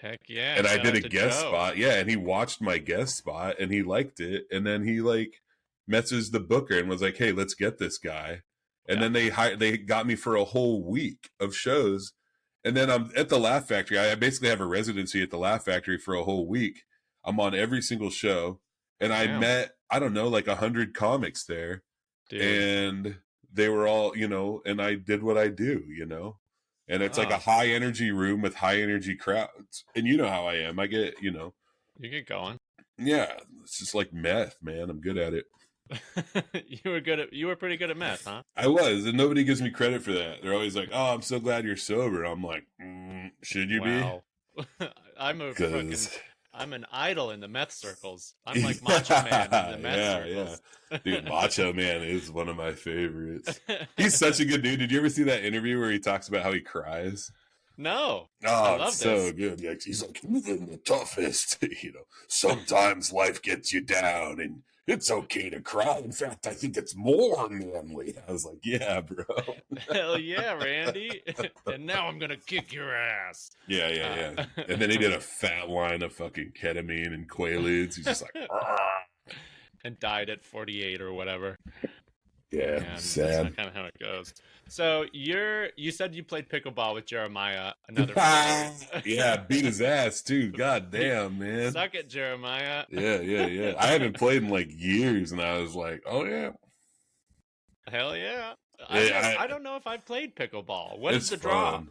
Heck yeah. And I did a guest spot. Yeah, and he watched my guest spot and he liked it. And then he like messaged the booker and was like, "Hey, let's get this guy." And then they got me for a whole week of shows. And then I'm at the Laugh Factory. I basically have a residency at the Laugh Factory for a whole week. I'm on every single show. And I met, I don't know, like 100 comics there. Dude. And they were all, you know, and I did what I do, you know. And it's like a high energy room with high energy crowds. And you know how I am. I get, you know. You get going. Yeah. It's just like meth, man. I'm good at it. You were pretty good at meth, huh? I was, and nobody gives me credit for that. They're always like, "Oh, I'm so glad you're sober." I'm like, should you be? I'm an idol in the meth circles. I'm like Macho Man in the meth circles. Yeah. Dude, Macho Man is one of my favorites. He's such a good dude. Did you ever see that interview where he talks about how he cries? No. Oh, it's so good. Like, he's like, "You're the toughest." You know, sometimes life gets you down and it's okay to cry. In fact, I think it's more manly. I was like, yeah, bro. Hell yeah, Randy. And now I'm going to kick your ass. Yeah. And then he did a fat line of fucking ketamine and Quaaludes. He's just like, and died at 48 or whatever. Yeah, and sad. That's kind of how it goes. So you said you played pickleball with Jeremiah, another yeah, beat his ass too. God damn, man. Suck it, Jeremiah. Yeah. I haven't played in like years, and I was like, oh yeah. Hell yeah. I don't know if I've played pickleball. What is the draw?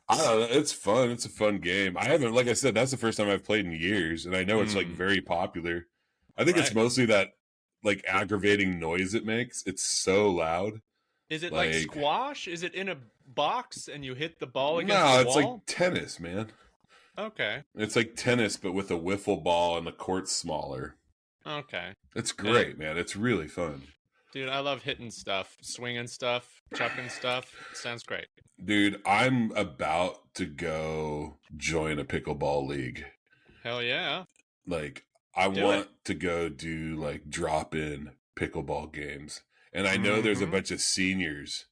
I don't know. It's fun. It's a fun game. I haven't, like I said, that's the first time I've played in years, and I know it's like very popular. I think it's mostly that like aggravating noise it makes. It's so loud. Is it like squash? Is it in a box and you hit the ball against the wall? No, it's like tennis, man. Okay. It's like tennis, but with a wiffle ball and the court's smaller. Okay. It's great, man. It's really fun. Dude, I love hitting stuff, swinging stuff, chucking stuff. Sounds great. Dude, I'm about to go join a pickleball league. Hell yeah. Like, I want to go do like drop-in pickleball games. And I know there's a bunch of seniors,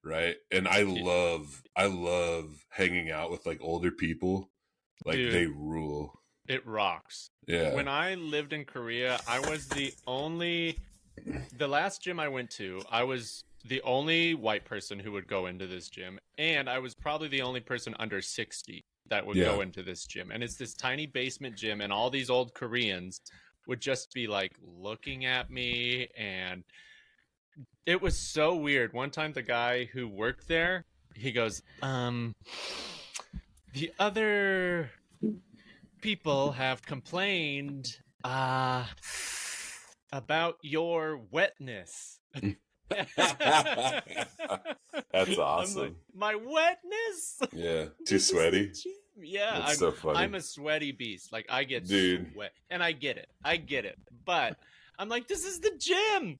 right? And I love hanging out with like older people. Like, dude, they rule. It rocks. Yeah. When I lived in Korea, I was the last gym I went to, I was the only white person who would go into this gym. And I was probably the only person under 60 that would go into this gym. And it's this tiny basement gym, and all these old Koreans would just be like looking at me, and it was so weird. One time the guy who worked there, he goes, the other people have complained about your wetness. That's awesome. Like, my wetness? Yeah. Too sweaty? Yeah. That's so funny. I'm a sweaty beast. Like, I get sweat. And I get it. But I'm like, this is the gym.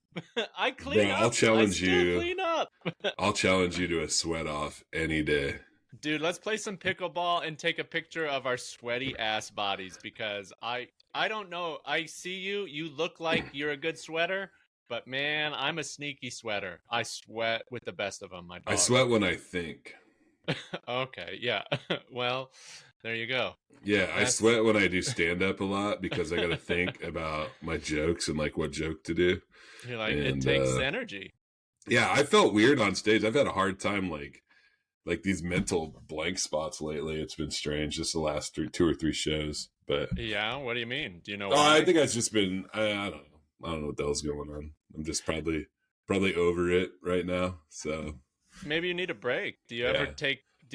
I clean up. I'll challenge you. Clean up. I'll challenge you to a sweat off any day. Dude, let's play some pickleball and take a picture of our sweaty ass bodies, because I don't know. I see you. You look like you're a good sweater. But, man, I'm a sneaky sweater. I sweat with the best of them, my dog. I sweat when I think. Okay, yeah. Well, there you go. Yeah, I sweat when I do stand-up a lot because I got to think about my jokes and, like, what joke to do. You're like, it takes energy. Yeah, I felt weird on stage. I've had a hard time, like these mental blank spots lately. It's been strange, just the last 2 or 3 shows. But yeah, what do you mean? Do you know why? I think I've just been, I don't know. I don't know what the hell's going on. I'm just probably over it right now. So maybe you need a break. Do you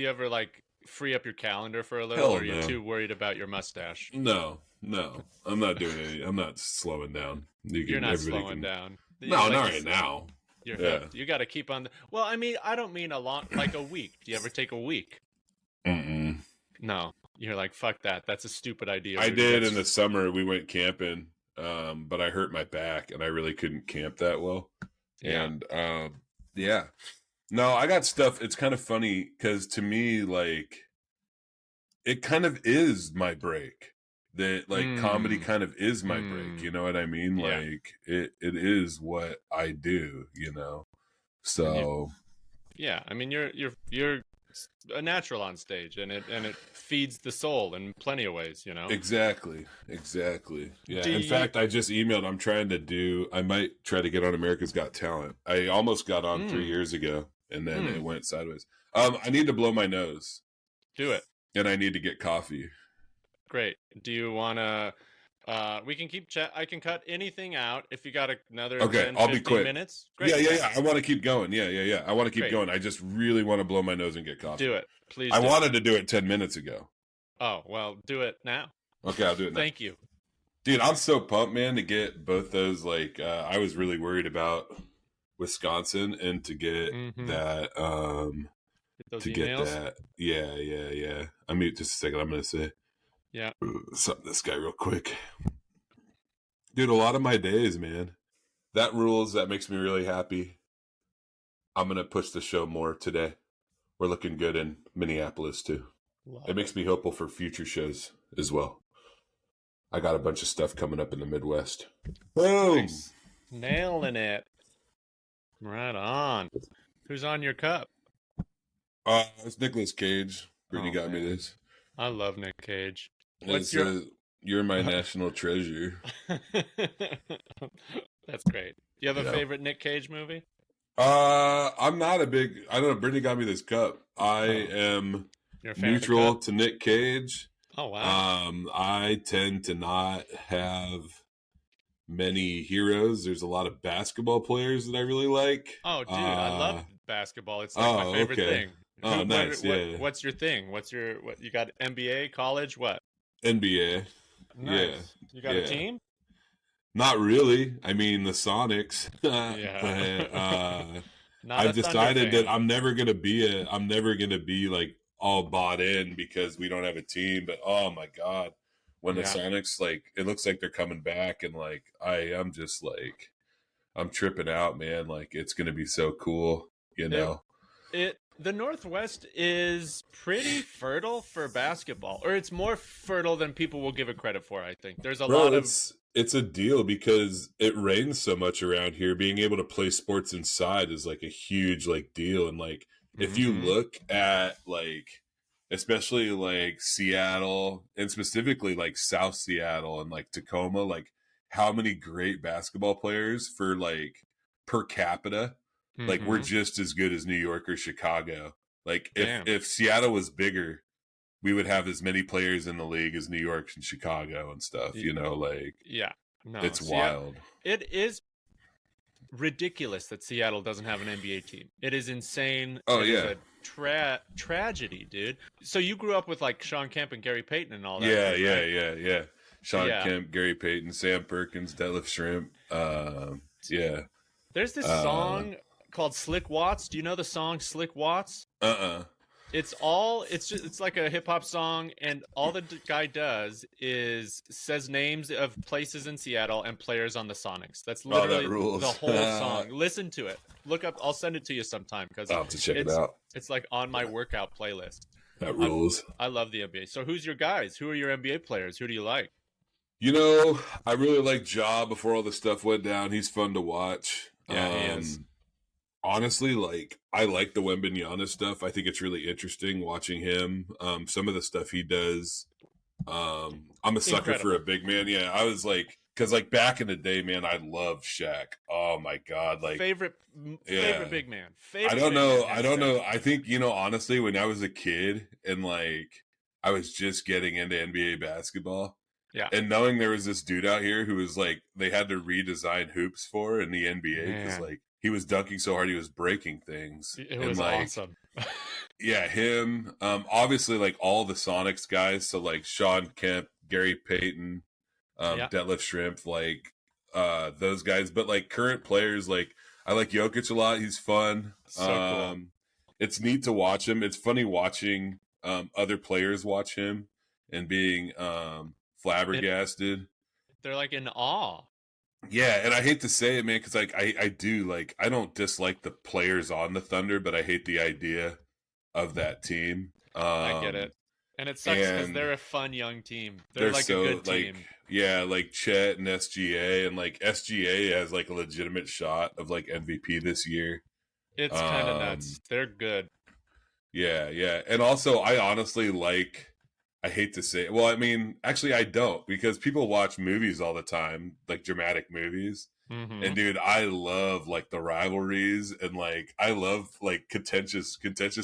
ever like free up your calendar for a little, or are you too worried about your mustache? No. I'm not doing anything. I'm not slowing down. You're not slowing down. No, not right now. You got to keep on. Well, I mean, I don't mean a lot, like a week. Do you ever take a week? No. You're like, fuck that. That's a stupid idea. I did in the summer. We went camping. But I hurt my back and I really couldn't camp that well. Yeah. And Yeah. No, I got stuff. It's kind of funny because to me, like, it kind of is my break. That like comedy kind of is my break. You know what I mean? Yeah. Like it is what I do. You know. So Yeah, I mean you're a natural on stage, and it feeds the soul in plenty of ways, you know. exactly. Yeah. Do In you? fact, I just emailed. I might try to get on America's Got Talent. I almost got on 3 years ago, and then it went sideways. I need to blow my nose, Do it. and I need to get coffee. Great. Do you want to? We can keep chat. I can cut anything out if you got another Okay, 10, I'll be 15 quick. minutes. Great. Yeah. I want to keep going. Yeah. I want to keep Great. going. I just really want to blow my nose and get coffee. Do it, please. I wanted to do it 10 minutes ago. Oh well, do it now. Okay, I'll do it now. Thank you. Dude, I'm so pumped, man, to get both those. Like, I was really worried about Wisconsin and to get that. Get those to emails? get that. Yeah. I mean, just a second. I'm gonna say. Yeah. Something this guy real quick. Dude, a lot of my days, man. That rules. That makes me really happy. I'm going to push the show more today. We're looking good in Minneapolis, too. It makes me hopeful for future shows as well. I got a bunch of stuff coming up in the Midwest. Boom! Nice. Nailing it. Right on. Who's on your cup? It's Nicolas Cage. Brittany got me this. I love Nick Cage. What's You're my national treasure. That's great. Do you have a favorite Nick Cage movie? I'm not a big. I don't know. Brittany got me this cup. I am neutral to Nick Cage. Oh wow. I tend to not have many heroes. There's a lot of basketball players that I really like. Oh, dude, I love basketball. It's like my favorite thing. Oh, nice. What's your thing? What you got? NBA, college, what? NBA. Nice. Yeah. You got a team? Not really. I mean, the Sonics. Yeah. But I've decided that I'm never gonna be like all bought in because we don't have a team. But oh my god, when the Sonics, like, it looks like they're coming back, and like I'm just like I'm tripping out, man. Like, it's gonna be so cool, you know. The Northwest is pretty fertile for basketball, or it's more fertile than people will give it credit for. I think there's a lot of. It's a deal because it rains so much around here. Being able to play sports inside is like a huge like deal. And like if you look at like especially like Seattle and specifically like South Seattle and like Tacoma, like how many great basketball players for like per capita. Like we're just as good as New York or Chicago. Like if Seattle was bigger, we would have as many players in the league as New York and Chicago and stuff, you know, like it's wild. It is ridiculous that Seattle doesn't have an NBA team. It is insane. Oh, It's a tragedy, dude. So you grew up with like Sean Kemp and Gary Payton and all that. Yeah. Sean Kemp, Gary Payton, Sam Perkins, Detlef Shrimp. There's this song called Slick Watts. Do you know the song Slick Watts? It's like a hip hop song, and all the guy does is says names of places in Seattle and players on the Sonics. That's literally the whole song. Listen to it. Look up. I'll send it to you sometime because I'll have to check it out. It's like on my workout playlist. That rules. I love the NBA. So who's your guys? Who are your NBA players? Who do you like? You know, I really like Ja before all this stuff went down. He's fun to watch. Yeah, he is. Honestly, like, I like the Wembanyama stuff. I think it's really interesting watching him. Some of the stuff he does. I'm a sucker for a big man. Yeah, I was like, because like back in the day, man, I loved Shaq. Oh my god, like favorite big man. I don't know. I think, you know, honestly, when I was a kid and like I was just getting into NBA basketball. Yeah. And knowing there was this dude out here who was like, they had to redesign hoops for in the NBA because like he was dunking so hard he was breaking things. It was like, awesome. Yeah, him. Obviously, like all the Sonics guys. So like Sean Kemp, Gary Payton, Detlef Shrimp, like those guys. But like current players, like I like Jokic a lot. He's fun. So cool. It's neat to watch him. It's funny watching other players watch him and being flabbergasted. They're like in awe. Yeah, and I hate to say it, man, because like I do like I don't dislike the players on the Thunder, but I hate the idea of that team. I get it. And it sucks because And they're a fun young team. They're they're like a so good like team. yeah, like Chet and SGA, and like SGA has like a legitimate shot of like MVP this year. It's kind of Um, nuts. They're good. yeah, yeah, and also I honestly like. I hate to say it. Well, I mean, actually, I don't because people watch movies all the time, like dramatic movies. Hmm. And dude, I love like the rivalries and like I love like contentious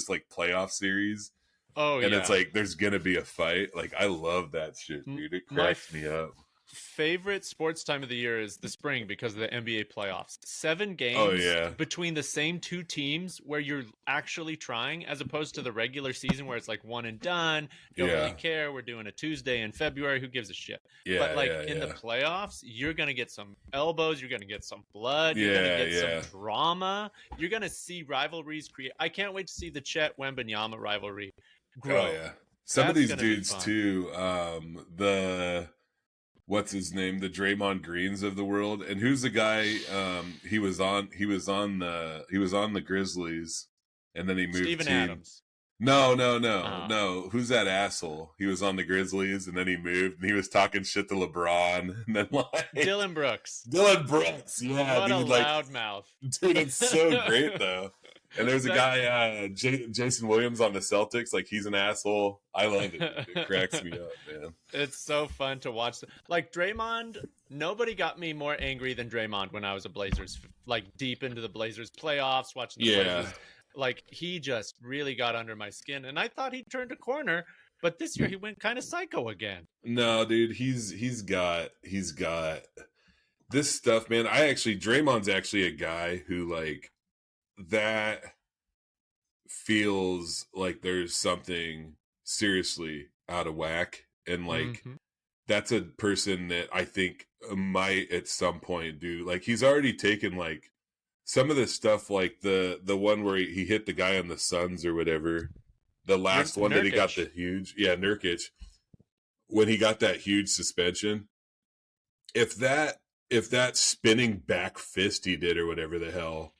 like playoff series. Oh And it's yeah. like there's gonna be a fight. Like I love that shit, dude. It My cracks me up. favorite sports time of the year is the spring because of the NBA playoffs. 7 Oh games yeah, between the same two teams where you're actually trying, as opposed to the regular season where it's like one and done. Don't really yeah, care. We're doing a Tuesday in February. Who gives a shit? But yeah, like yeah, in the yeah, playoffs, you're gonna get some elbows. You're gonna get some blood. You're gonna yeah, get some yeah. drama. You're gonna see rivalries create. I can't wait to see the Chet Wembanyama rivalry Oh grow. yeah. Some of That's these gonna be dudes fun. too. The what's his name? The Draymond Greens of the world. And who's the guy? He was on the Grizzlies, and then he moved Steven team. Adams. No, no, no, Uh, no. Who's that asshole? He was on the Grizzlies and then he moved and he was talking shit to LeBron and then like Dylan Brooks. Dylan Brooks. Yeah, What a dude. Like, loudmouth. dude, it's so great though. And there's a That- guy, Jason Williams on the Celtics. Like he's an asshole. I love it. Dude. It cracks me up, man. It's so fun to watch. Like Draymond, nobody got me more angry than Draymond when I was a Blazers, like deep into the Blazers playoffs, watching the Yeah. Blazers. Like he just really got under my skin, and I thought he turned a corner, but this year he went kind of psycho again. No, dude, he's got this stuff, man. Draymond's actually a guy who like that feels like there's something seriously out of whack, and like Hmm. that's a person that I think might at some point do like he's already taken like some of this stuff, like the one where he hit the guy on the Suns or whatever, the last one that he got Nurkic. the huge, yeah, Nurkic, when he got that huge suspension. If that spinning back fist he did or whatever the hell,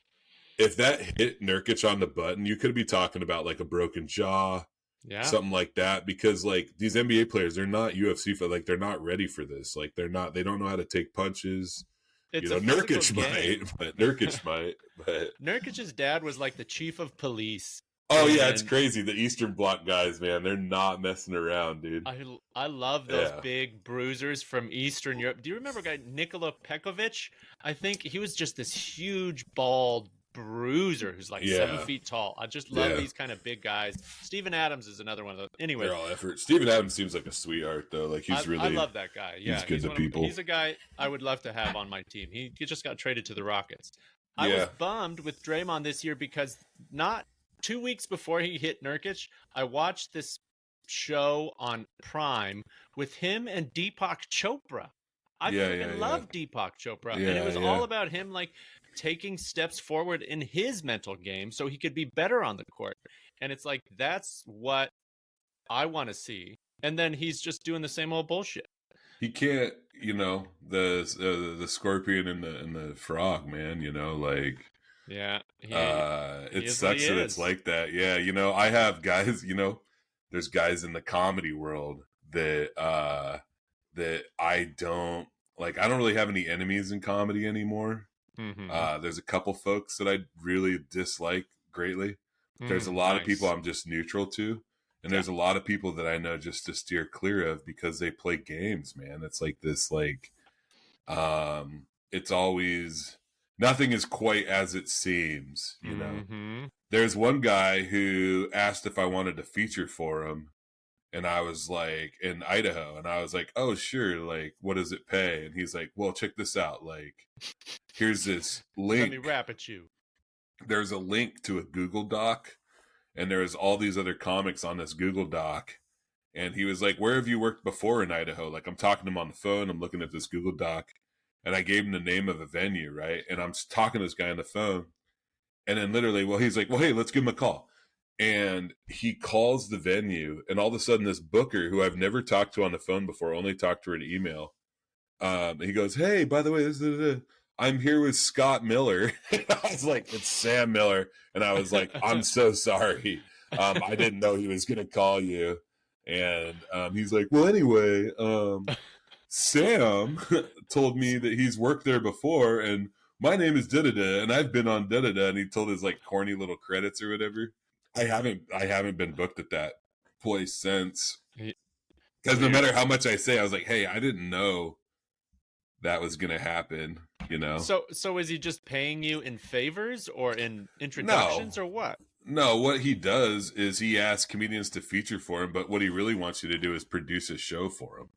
if that hit Nurkic on the button, you could be talking about like a broken jaw, Yeah, something like that. Because like these NBA players, they're not UFC for like they're not ready for this. Like they don't know how to take punches. it's a physical Nurkic game. might, but Nurkic might. But Nurkic's dad was like the chief of police. oh yeah, it's And crazy. The Eastern Bloc guys, man, they're not messing around, dude. I love those Yeah. big bruisers from Eastern Europe. Do you remember a guy Nikola Pekovic? I think he was just this huge bald bruiser who's like 7 feet tall. I just love Yeah. these kind of big guys. Steven Adams is another one of those. Anyway, They're all effort. Steven Adams seems like a sweetheart though. Like he's I really love that guy. Yeah, good to people. He's a guy I would love to have on my team. He just got traded to the Rockets. I was Yeah. bummed with Draymond this year because not 2 weeks before he hit Nurkic, I watched this show on Prime with him and Deepak Chopra. I Yeah, freaking yeah, yeah. love Deepak Chopra. And Yeah, it was yeah. all about him like taking steps forward in his mental game so he could be better on the court. And it's like that's what I want to see. And then he's just doing the same old bullshit. He can't, the scorpion and the frog, man. Like Yeah. it is what he sucks that it's is. like that. Yeah, I have guys. There's guys in the comedy world that I don't like. I don't really have any enemies in comedy anymore. Mhm. There's a couple folks that I really dislike greatly. There's a lot of people I'm just neutral to. And there's a lot of people that I know just to steer clear of because they play games, man. It's like this, it's always, nothing is quite as it seems, Mhm. There's one guy who asked if I wanted to feature for him. And I was like, in Idaho. And I was like, oh, sure. Like, what does it pay? And he's like, well, check this out. Like, here's this link. Let me rap at you. There's a link to a Google Doc, and there's all these other comics on this Google Doc. And he was like, where have you worked before in Idaho? Like, I'm talking to him on the phone. I'm looking at this Google Doc, and I gave him the name of a venue, right? And I'm talking to this guy on the phone. And then literally, he's like, well, hey, let's give him a call. And he calls the venue, and all of a sudden this booker, who I've never talked to on the phone before, only talked to her in email, He goes, "Hey, by the way, I'm here with Scott Miller." And I was like, "It's Sam Miller," and I was like, "I'm so sorry. I didn't know he was gonna call you." And he's like, "Well, anyway, Sam told me that he's worked there before, and my name is da-da-da, and I've been on da-da-da," and he told his like corny little credits or whatever. I haven't been booked at that place since, because no Weird. matter how much I say, I was like, "Hey, I didn't know that was gonna happen," you know. So is he just paying you in favors or in No, introductions or what? no. What he does is he asks comedians to feature for him, but what he really wants you to do is produce a show for him.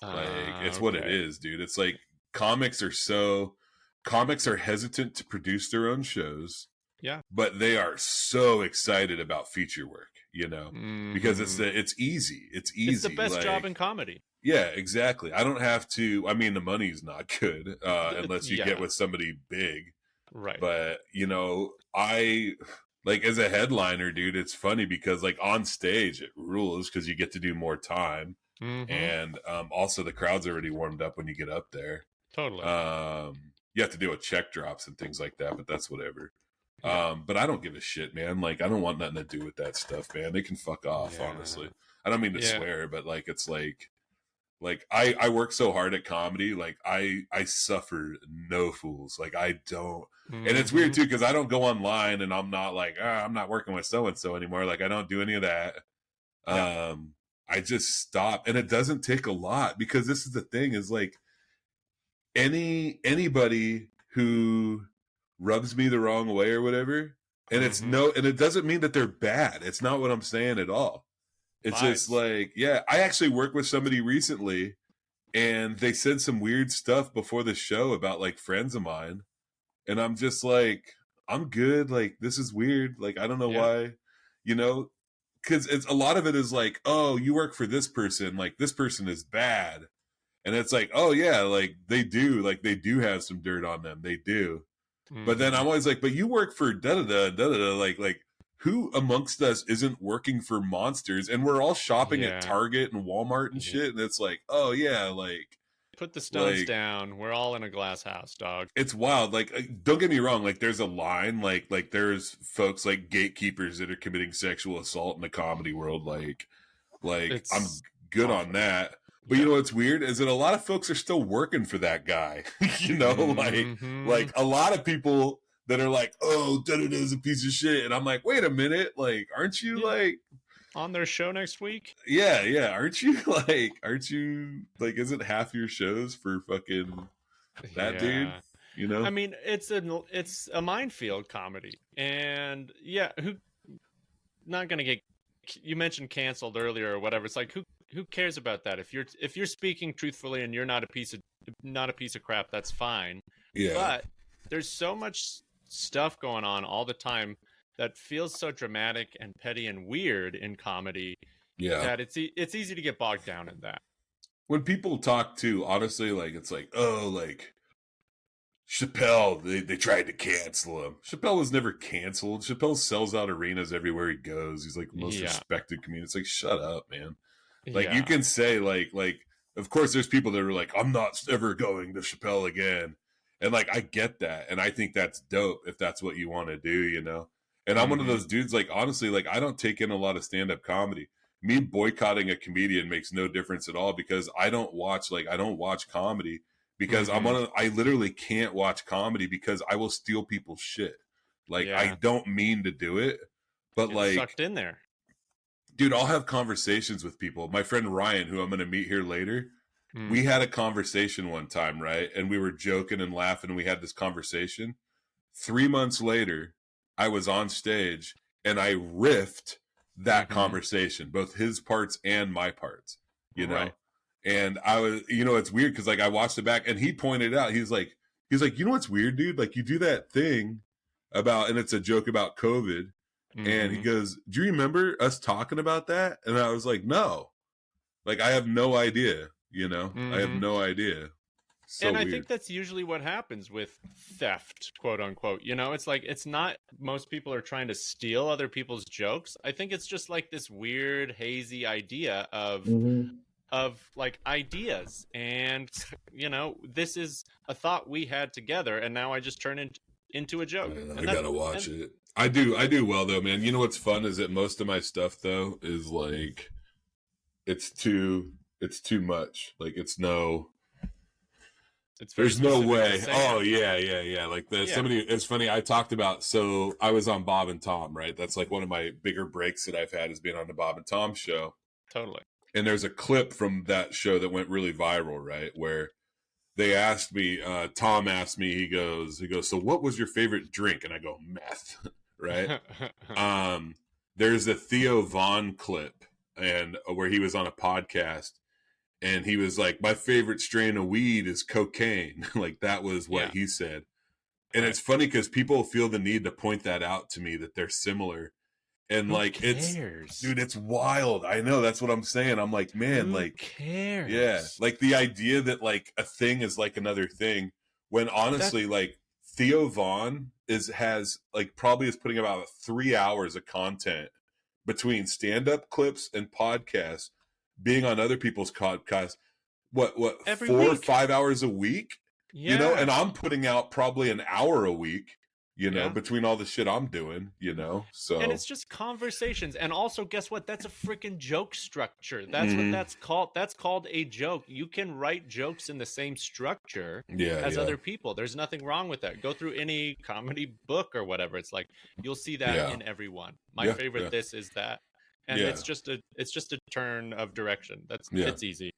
Like, it's what it Okay. is, dude. It's like comics are hesitant to produce their own shows, Yeah. but they are so excited about feature work, because Mm-hmm. it's easy. It's It's the easy. best job Like, in comedy. yeah, exactly. I don't have to. I mean, the money's not good unless you get Yeah. with somebody big. Right. But I like, as a headliner, dude. It's funny because like on stage it rules because you get to do more time, Mm-hmm. and also the crowd's already warmed up when you get up there. Totally. You have to deal with check drops and things like that, but that's whatever. Yeah. But I don't give a shit, man. Like, I don't want nothing to do with that stuff, man. They can fuck off, Yeah. honestly. I don't mean to Yeah. swear, but like, it's like I work so hard at comedy, like I suffer no fools. Like, I don't, and it's Mm-hmm. weird too because I don't go online and I'm not like, I'm not working with so and so anymore. Like, I don't do any of that. Yeah. I just stop, and it doesn't take a lot, because this is the thing, is like, anybody who rubs me the wrong way or whatever, and Mm-hmm. and it doesn't mean that they're bad. It's not what I'm saying at all. It's just Vibes. like, yeah, I actually worked with somebody recently, and they said some weird stuff before the show about like friends of mine, and I'm just like, I'm good. Like, this is weird. Like, I don't know Yeah. why, you know, because it's a lot of it is like, oh, you work for this person, like this person is bad, and it's like, oh yeah, like they do have some dirt on them, they do. But then Mm-hmm. I'm always like, but you work for da da da da da, like who amongst us isn't working for monsters? And we're all shopping at Yeah. Target and Walmart and Yeah. shit, and it's like, oh yeah, Put the stones like down. We're all in a glass house, dog. it's wild. Like, don't get me wrong, like there's a line, like there's folks like gatekeepers that are committing sexual assault in the comedy world, like I'm It's good on awful. that. But you Yeah. know what's weird is that a lot of folks are still working for that guy. Mm-hmm. Like a lot of people that are like, oh, da da is a piece of shit, and I'm like, wait a minute, like, aren't you Yeah. like, On their show next week. yeah, aren't you like, isn't half your shows for fucking that dude? Yeah. You I know? mean, it's a minefield comedy, and yeah, who not gonna get. You mentioned canceled earlier or whatever. It's like who cares about that? If you're speaking truthfully and you're not a piece of crap, that's fine. Yeah, But there's so much stuff going on all the time that feels so dramatic and petty and weird in comedy yeah. that it's easy to get bogged down in that. When people talk to, honestly, like, it's like, oh, like Chappelle, they tried to cancel him. Chappelle was never canceled. Chappelle sells out arenas everywhere he goes. He's like the most Yeah, respected comedian. It's like, shut up, man. Like, you yeah, can say like of course there's people that are like, I'm not ever going to Chappelle again. And like, I get that. And I think that's dope if that's what you want to do, And I'm one of mm-hmm, those dudes, like, honestly, like, I don't take in a lot of stand-up comedy. Me boycotting a comedian makes no difference at all, because I don't watch comedy, because mm-hmm. I literally can't watch comedy because I will steal people's shit. Like, I Yeah, don't mean to do it, but get like, sucked in there. dude, I'll have conversations with people. My friend Ryan, who I'm going to meet here later, we Mm-hmm. had a conversation one time, right? And we were joking and laughing, and we had this conversation. 3 months later, I was on stage and I riffed that Mm-hmm. conversation, both his parts and my parts, you know? Right. And I was, it's weird because like I watched it back, and he pointed out, he's like, you know what's weird, dude? Like, you do that thing about, and it's a joke about COVID. And he Mm-hmm. goes, do you remember us talking about that? And I was like, no, like, I have no idea, I have Mm-hmm. no idea. So And I weird. think that's usually what happens with theft, quote unquote. It's like it's not most people are trying to steal other people's jokes. I think it's just like this weird, hazy idea of Mm-hmm. of like ideas, and this is a thought we had together, and now I just turn it into a joke. I gotta watch it. I do well though, man. You know what's fun is that most of my stuff though is like it's too much. Like there's no way. Oh yeah. Like somebody, it's funny. I talked about, so I was on Bob and Tom, right? That's like one of my bigger breaks that I've had is being on the Bob and Tom show. Totally. And there's a clip from that show that went really viral, right? Where they asked me, Tom asked me, he goes, so what was your favorite drink? And I go, meth, right? There's a Theo Vaughn clip and where he was on a podcast and he was like, my favorite strain of weed is cocaine. Like that was what he said. And it's funny because people feel the need to point that out to me that they're similar. And Who cares? it's wild. I know, that's what I'm saying. I'm like, man, Who cares? Yeah, like the idea that like a thing is like another thing, when honestly, like Theo Vaughn has like probably is putting about 3 hours of content between stand-up clips and podcasts, being on other people's podcasts. What every 4 week. or 5 hours a week? Yeah. You know, and I'm putting out probably an hour a week. You know, between all the shit I'm doing, you know, so. And it's just conversations. And also, guess what? That's a freaking joke structure. That's what that's called. That's called a joke. You can write jokes in the same structure as other people. There's nothing wrong with that. Go through any comedy book or whatever. It's like, you'll see that in everyone. My favorite this is that. And it's just a turn of direction. It's easy.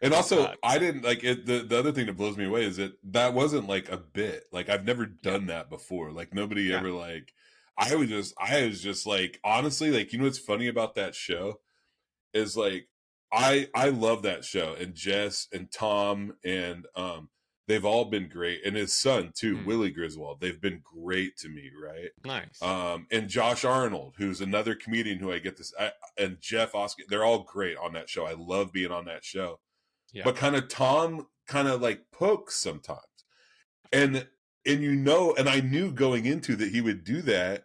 And also, I didn't like it. The other thing that blows me away is that wasn't like a bit. Like I've never done that before. Like nobody ever like. I was just like, honestly, like, you know what's funny about that show is like I love that show, and Jess and Tom and they've all been great, and his son too, Willie Griswold. They've been great to me, right? Nice. And Josh Arnold, who's another comedian who I get this, and Jeff Oscar. They're all great on that show. I love being on that show. Yeah. But kind of Tom kind of like pokes sometimes. And and I knew going into that he would do that.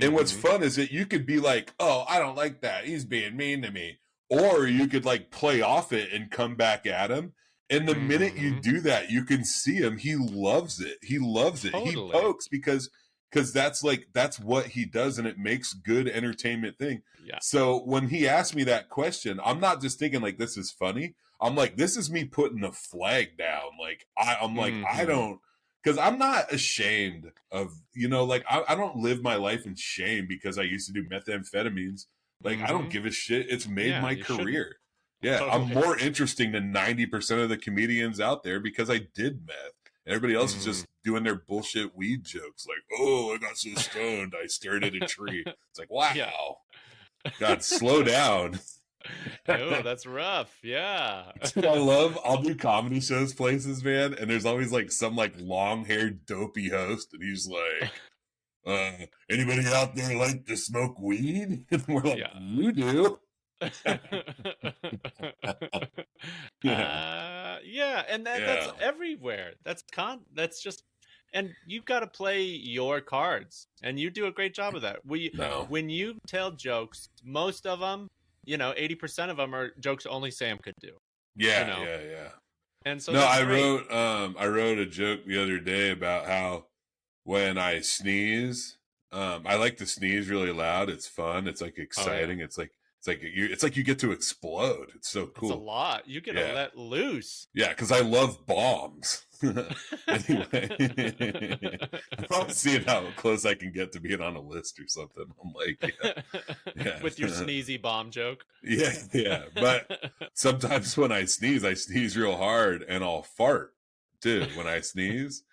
And what's fun is that you could be like, oh, I don't like that. He's being mean to me. Or you could like play off it and come back at him. And the minute you do that, you can see him. He loves it. He loves it. Totally. He pokes because that's what he does, and it makes good entertainment thing. Yeah. So when he asked me that question, I'm not just thinking like this is funny. I'm like, this is me putting a flag down. Like I'm like, I don't, because I'm not ashamed of, like I don't live my life in shame because I used to do methamphetamines. Like I don't give a shit. It's made my career. Yeah, totally. I'm more interesting than 90% of the comedians out there because I did meth. Everybody else is just doing their bullshit weed jokes. Like, oh, I got so stoned, I stared at a tree. It's like, wow. God, slow down. Oh, that's rough. Yeah. Dude, I'll do comedy shows places, man, and there's always like some like long-haired dopey host, and he's like, anybody out there like to smoke weed? And we're like, you do. And that's everywhere. That's just, and you've got to play your cards, and you do a great job of that. When you tell jokes, most of them, 80% of them are jokes only Sam could do. Yeah. And so I wrote a joke the other day about how when I sneeze, I like to sneeze really loud. It's fun. It's like exciting. It's like you get to explode. It's so cool. It's a lot. You get to let loose. Yeah, because I love bombs. Anyway, I'm probably seeing how close I can get to being on a list or something. I'm like, with your sneezy bomb joke. Yeah. But sometimes when I sneeze real hard, and I'll fart too when I sneeze.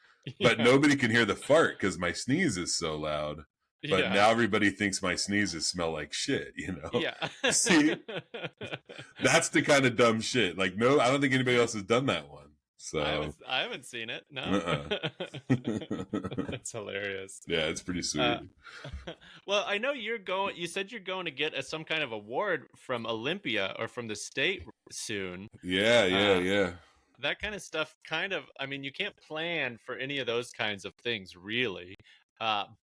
But nobody can hear the fart because my sneeze is so loud. But now everybody thinks my sneezes smell like shit, Yeah. See, that's the kind of dumb shit. Like, no, I don't think anybody else has done that one. So I haven't seen it. No. That's hilarious. Yeah, it's pretty sweet. Well, I know you said you're going to get some kind of award from Olympia or from the state soon. Yeah. That kind of stuff you can't plan for any of those kinds of things, really.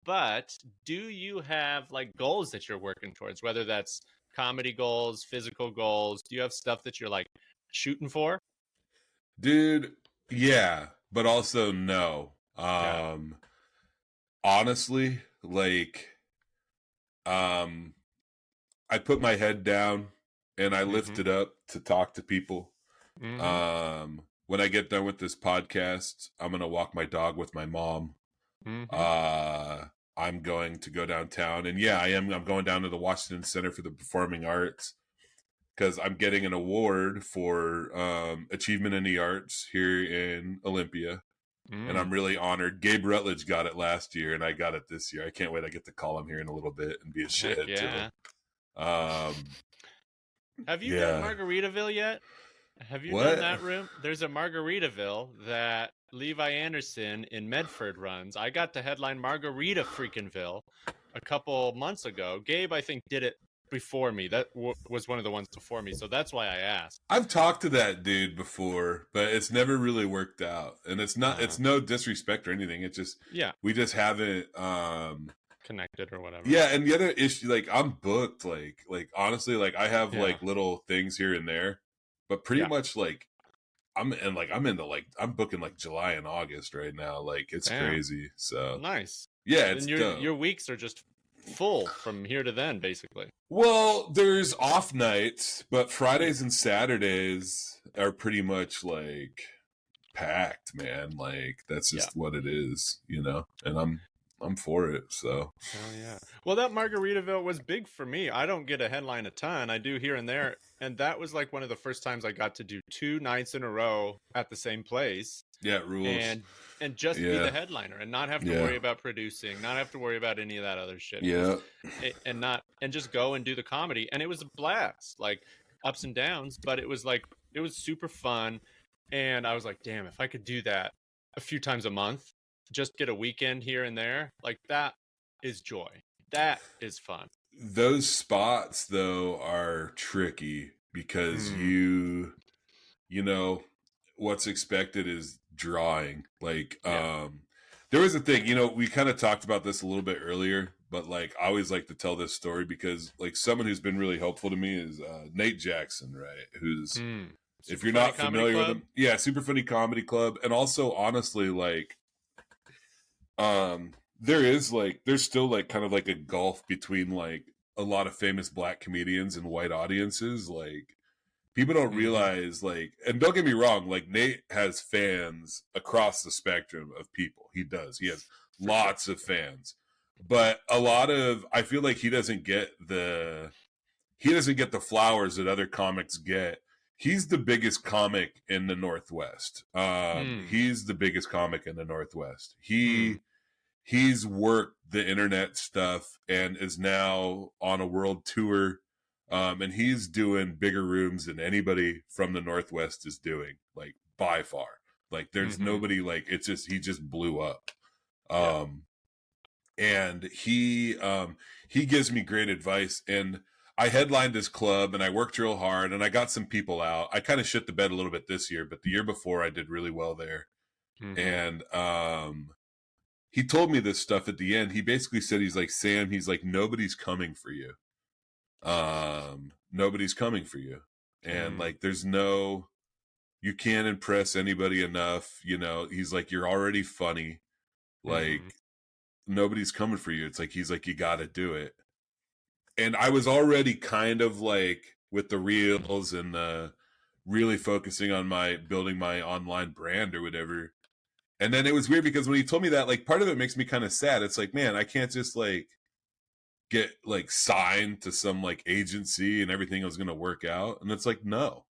But do you have like goals that you're working towards, whether that's comedy goals, physical goals? Do you have stuff that you're like shooting for? Dude, yeah, but also no. Yeah. Honestly, like, um, I put my head down and I lift Mm-hmm. it up to talk to people. Mm-hmm. When I get done with this podcast, I'm gonna walk my dog with my mom. Mm-hmm. Uh, I'm going to go downtown, and yeah, I am. I'm going down to the Washington Center for the Performing Arts because I'm getting an award for achievement in the arts here in Olympia, and Mm. I'm really honored. Gabe Rutledge got it last year, and I got it this year. I can't wait. I get to call him here in a little bit and be a Heck shithead to him. yeah. Have you done Yeah. Margaritaville yet? Have you done What? that room? There's a Margaritaville that Levi Anderson in Medford runs. I got to headline Margarita Freakinville a couple months ago. Gabe, I think, did it before me. That was one of the ones before me, so that's why I asked. I've talked to that dude before, but it's never really worked out. And it's not. It's no disrespect or anything. It's just Yeah, we just haven't. connected or whatever. Yeah, and the other issue, like I'm booked. Like honestly, like I have Yeah. like little things here and there, but pretty Yeah. much like I'm into like I'm booking like July and August right now. Like it's Damn. crazy. So Nice. yeah, it's And dope. your weeks are just full from here to then, basically. Well, there's off nights, but Fridays and Saturdays are pretty much like packed, man. Like that's just what it is, you know. And I'm for it. So Hell yeah. Well, that Margaritaville was big for me. I don't get a headline a ton. I do here and there. And that was like one of the first times I got to do 2 nights in a row at the same place. yeah, it rules. And just be the headliner and not have to worry about producing, not have to worry about any of that other shit. And just go and do the comedy. And it was a blast, like ups and downs, but it was super fun. And I was like, damn, if I could do that a few times a month, just get a weekend here and there, like that is joy. That is fun. Those spots though are tricky because you know what's expected is drawing. Like there was a thing, you know, we kind of talked about this a little bit earlier, but like I always like to tell this story because like someone who's been really helpful to me is Nate Jackson, right? Who's if you're not familiar with him, Super Funny Comedy Club. And also honestly, like there's still like kind of like a gulf between like a lot of famous black comedians and white audiences. Like people don't realize, like, and don't get me wrong, like Nate has fans across the spectrum of people. He does. He has lots of fans. But I feel like he doesn't get the flowers that other comics get. He's the biggest comic in the Northwest. He's the biggest comic in the Northwest. He's worked the internet stuff and is now on a world tour. And he's doing bigger rooms than anybody from the Northwest is doing, like by far. Like there's nobody, like it's just, he just blew up. And he gives me great advice. And I headlined his club and I worked real hard and I got some people out. I kind of shit the bed a little bit this year, but the year before I did really well there. And he told me this stuff at the end. He basically said, he's like, Sam, he's like, nobody's coming for you. Nobody's coming for you. And like, you can't impress anybody enough. You know, he's like, you're already funny. Like nobody's coming for you. It's like, he's like, you got to do it. And I was already kind of like with the reels and really focusing on building my online brand or whatever. And then it was weird because when he told me that, like part of it makes me kind of sad. It's like, man, I can't just like get like signed to some like agency and everything was going to work out. And it's like, no,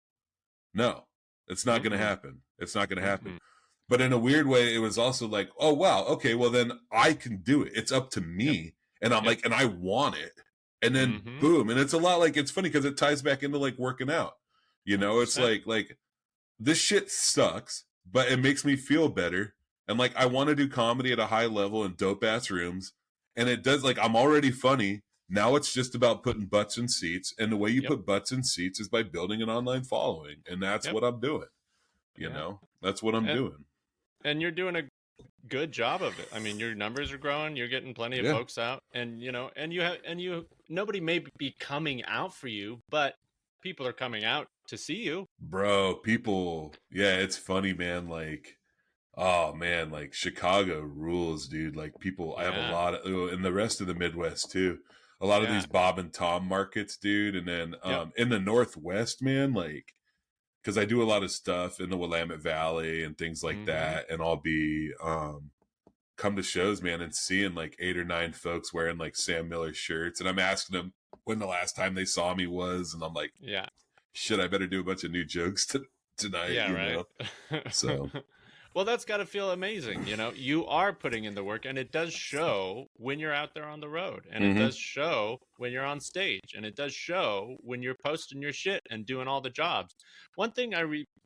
it's not going to happen. It's not going to happen. But in a weird way, it was also like, oh, wow. Okay. Well, then I can do it. It's up to me. And I'm like, and I want it. And then boom. And it's a lot like, it's funny because it ties back into like working out, you know, 100%. It's like this shit sucks, but it makes me feel better. And like, I want to do comedy at a high level in dope ass rooms. And it does, like, I'm already funny. Now it's just about putting butts in seats. And the way you put butts in seats is by building an online following. And that's what I'm doing. You know, that's what I'm doing. And you're doing a good job of it. I mean, your numbers are growing. You're getting plenty of folks out. And, you know, and you nobody may be coming out for you, but people are coming out to see you. Bro, people, yeah, it's funny, man. Like, oh man, like Chicago rules, dude. Like people, I have a Yeah. lot of, in the rest of the Midwest too. A lot of Yeah. these Bob and Tom markets, dude. And then Yep. in the Northwest, man, like, because I do a lot of stuff in the Willamette Valley and things like that, and I'll be come to shows, man, and seeing like 8 or 9 folks wearing like Sam Miller shirts, and I'm asking them when the last time they saw me was, and I'm like, Yeah. shit, I better do a bunch of new jokes tonight, Yeah, you right. know? So, well, that's got to feel amazing. You know, you are putting in the work, and it does show when you're out there on the road, and it does show when you're on stage, and it does show when you're posting your shit and doing all the jobs. One thing I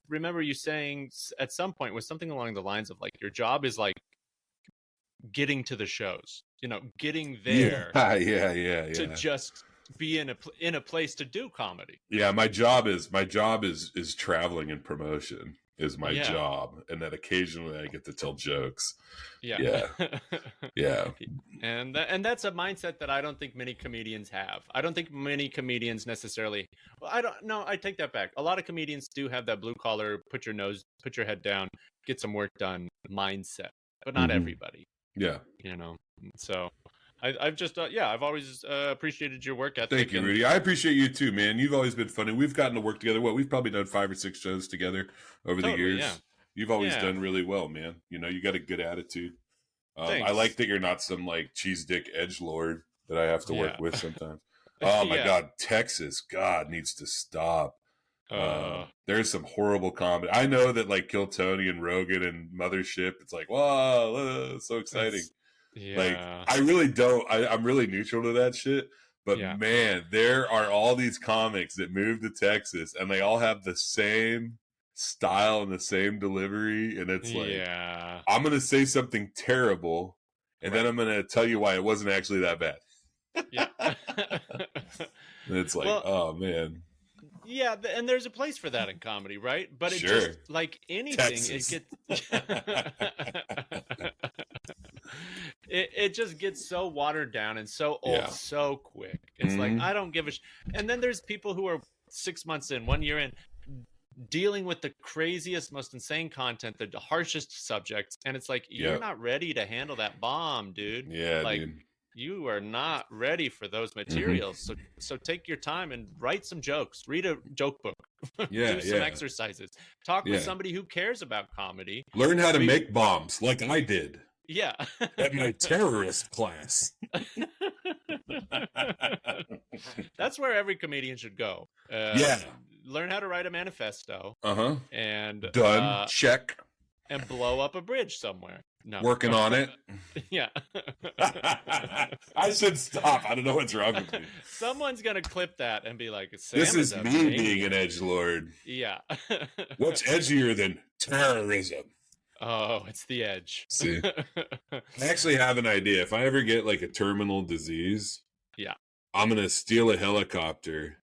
remember you saying at some point was something along the lines of like, your job is like getting to the shows, you know, getting there yeah. to just be in a place to do comedy. Yeah, my job is traveling and promotion is my Yeah. job, and then occasionally I get to tell jokes. Yeah. Yeah. And that's a mindset that I don't think many comedians have. I don't think many comedians necessarily. Well, I don't know. I take that back. A lot of comedians do have that blue collar, put your head down, get some work done mindset, but not everybody. Yeah. You know. So I've just I've always appreciated your work ethic. Thank you, Rudy. I appreciate you too, man. You've always been funny. We've gotten to work together. We've probably done 5 or 6 shows together over the years. Yeah. You've always done really well, man. You know, you got a good attitude. I like that you're not some like cheese dick edgelord that I have to work with sometimes. Oh my God, Texas, God needs to stop. There's some horrible comedy. I know that like Kill Tony and Rogan and Mothership, it's like, wow, so exciting. Like, I really don't. I'm really neutral to that shit. But man, there are all these comics that move to Texas, and they all have the same style and the same delivery, and it's like, I'm gonna say something terrible, and then I'm gonna tell you why it wasn't actually that bad. Yeah. And it's like, oh man. Yeah, and there's a place for that in comedy, right? But it just, like anything, Texas. it gets it just gets so watered down and so old so quick. It's like, I don't give a and then there's people who are 6 months in, 1 year in, dealing with the craziest, most insane content, the harshest subjects, and it's like, you're not ready to handle that bomb, dude. Yeah, like, dude. You are not ready for those materials. So take your time and write some jokes. Read a joke book. Do some exercises. Talk with somebody who cares about comedy. Learn how to make bombs like I did. Yeah. At my terrorist class. That's where every comedian should go. Learn how to write a manifesto. And done. Check. And blow up a bridge somewhere. No. Working on it. Yeah. I should stop. I don't know what's wrong with me. Someone's going to clip that and be like, this is me being an edgelord. Yeah. What's edgier than terrorism? Oh, it's the edge. See, I actually have an idea. If I ever get like a terminal disease, I'm going to steal a helicopter,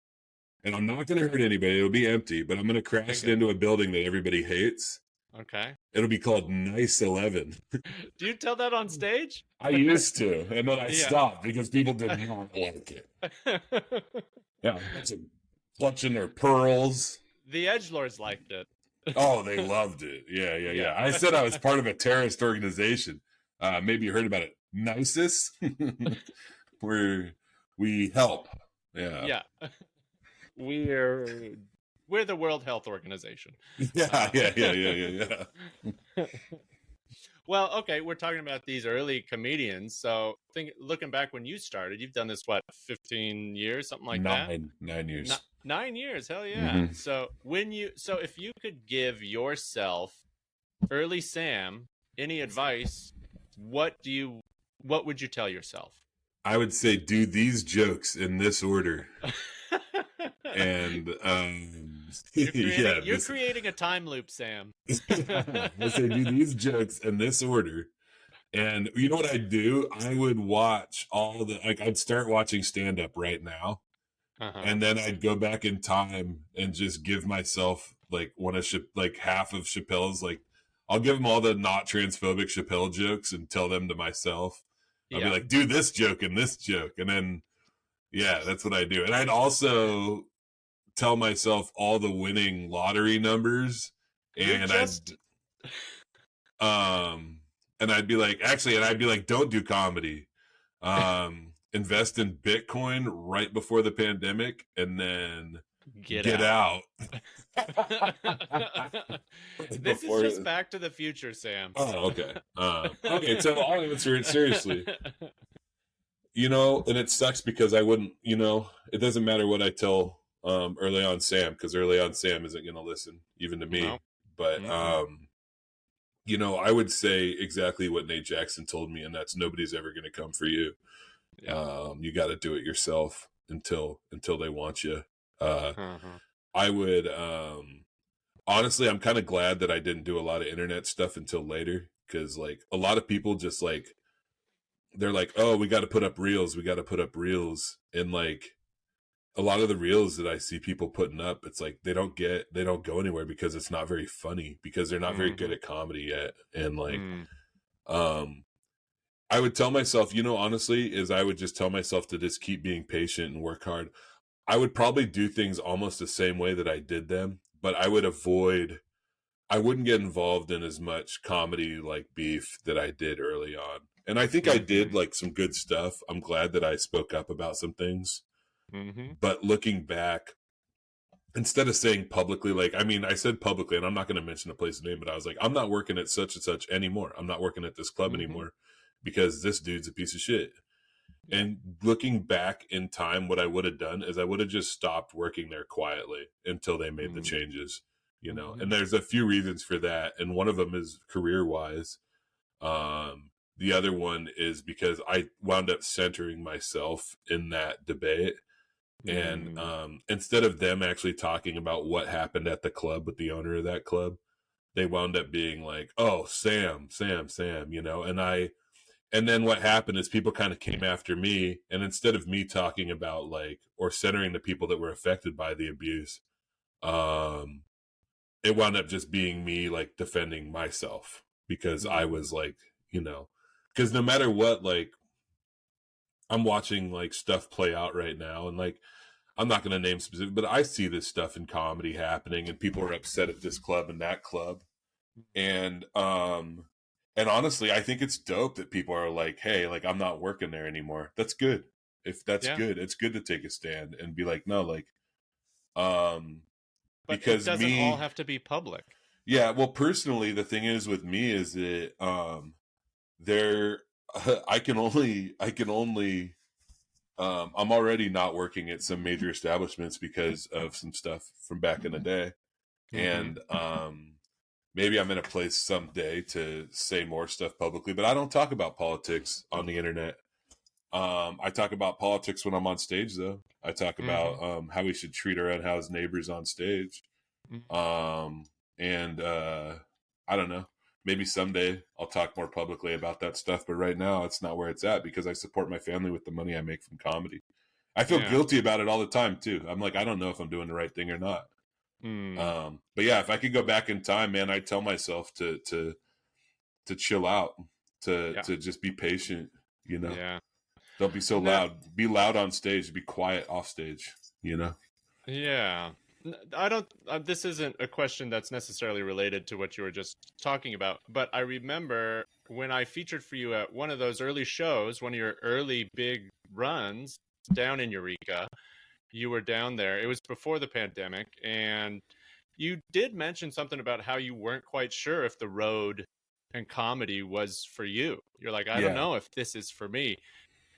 and I'm not going to hurt anybody. It'll be empty, but I'm going to crash it into a building that everybody hates. Okay. It'll be called Nice 11. Do you tell that on stage? I used to, and then I stopped because people did not like it. Yeah, clutching their pearls. The edgelords liked it. Oh, they loved it. Yeah. I said I was part of a terrorist organization. Maybe you heard about it. Nisus, where we help. Yeah. We're the World Health Organization. Yeah. Well, okay, we're talking about these early comedians. So, looking back when you started, you've done this, 15 years, something like that? 9 years. 9 years, hell yeah. So if you could give yourself, early Sam, any advice, what would you tell yourself? I would say do these jokes in this order. And you're creating a time loop, Sam. I say do these jokes in this order. And you know what I'd do? I would watch I'd start watching stand-up right now. And then I'd go back in time and just give myself like half of Chappelle's, like I'll give him all the not transphobic Chappelle jokes and tell them to myself. I'll be like, do this joke and this joke. And then Yeah, that's what I do. And I'd also tell myself all the winning lottery numbers, You're and just um I'd be like, actually, and I'd be like, don't do comedy. Invest in Bitcoin right before the pandemic, and then get get out. out. This is Before. just Back to the Future, Sam. Oh, okay. Okay, so I'll answer it seriously. And it sucks because I wouldn't, it doesn't matter what I tell early on Sam, because early on Sam isn't going to listen even to me. No. But I would say exactly what Nate Jackson told me, and that's nobody's ever going to come for you. Yeah. You got to do it yourself until they want you. Uh-huh. I would honestly, I'm kind of glad that I didn't do a lot of internet stuff until later, because like a lot of people just like, they're like, oh, we got to put up reels, and like a lot of the reels that I see people putting up, it's like they don't go anywhere because it's not very funny, because they're not very good at comedy yet. And like I would tell myself, honestly, is I would just tell myself to just keep being patient and work hard. I would probably do things almost the same way that I did them, but I wouldn't get involved in as much comedy like beef that I did early on. And I think I did like some good stuff. I'm glad that I spoke up about some things. But looking back, instead of saying publicly, like, I mean, I said publicly, and I'm not going to mention a place name, but I was like, I'm not working at such and such anymore. I'm not working at this club anymore because this dude's a piece of shit. And looking back in time, what I would have done is I would have just stopped working there quietly until they made the changes, and there's a few reasons for that. And one of them is career wise. The other one is because I wound up centering myself in that debate. And instead of them actually talking about what happened at the club with the owner of that club, they wound up being like, oh, Sam, and then what happened is people kind of came after me, and instead of me talking about like, or centering the people that were affected by the abuse, it wound up just being me like defending myself, because I was like, because no matter what, like I'm watching like stuff play out right now, and like I'm not going to name specific, but I see this stuff in comedy happening, and people are upset at this club and that club. And honestly, I think it's dope that people are like, hey, like I'm not working there anymore. That's good. If that's good, it's good to take a stand and be like, no, like, but because it doesn't all have to be public. Yeah. Well, personally, the thing is with me is that, there, I can only, I'm already not working at some major establishments because of some stuff from back in the day. And, maybe I'm in a place someday to say more stuff publicly, but I don't talk about politics on the internet. I talk about politics when I'm on stage, though. I talk about how we should treat our unhoused neighbors on stage. And I don't know. Maybe someday I'll talk more publicly about that stuff, but right now it's not where it's at, because I support my family with the money I make from comedy. I feel guilty about it all the time, too. I'm like, I don't know if I'm doing the right thing or not. But yeah, if I could go back in time, man, I'd tell myself to chill out, to just be patient, Don't be so loud. Be loud on stage, be quiet off stage, Yeah. I don't, this isn't a question that's necessarily related to what you were just talking about, but I remember when I featured for you at one of those early shows, one of your early big runs down in Eureka. You were down there. It was before the pandemic, and you did mention something about how you weren't quite sure if the road and comedy was for you. You're like, I don't know if this is for me.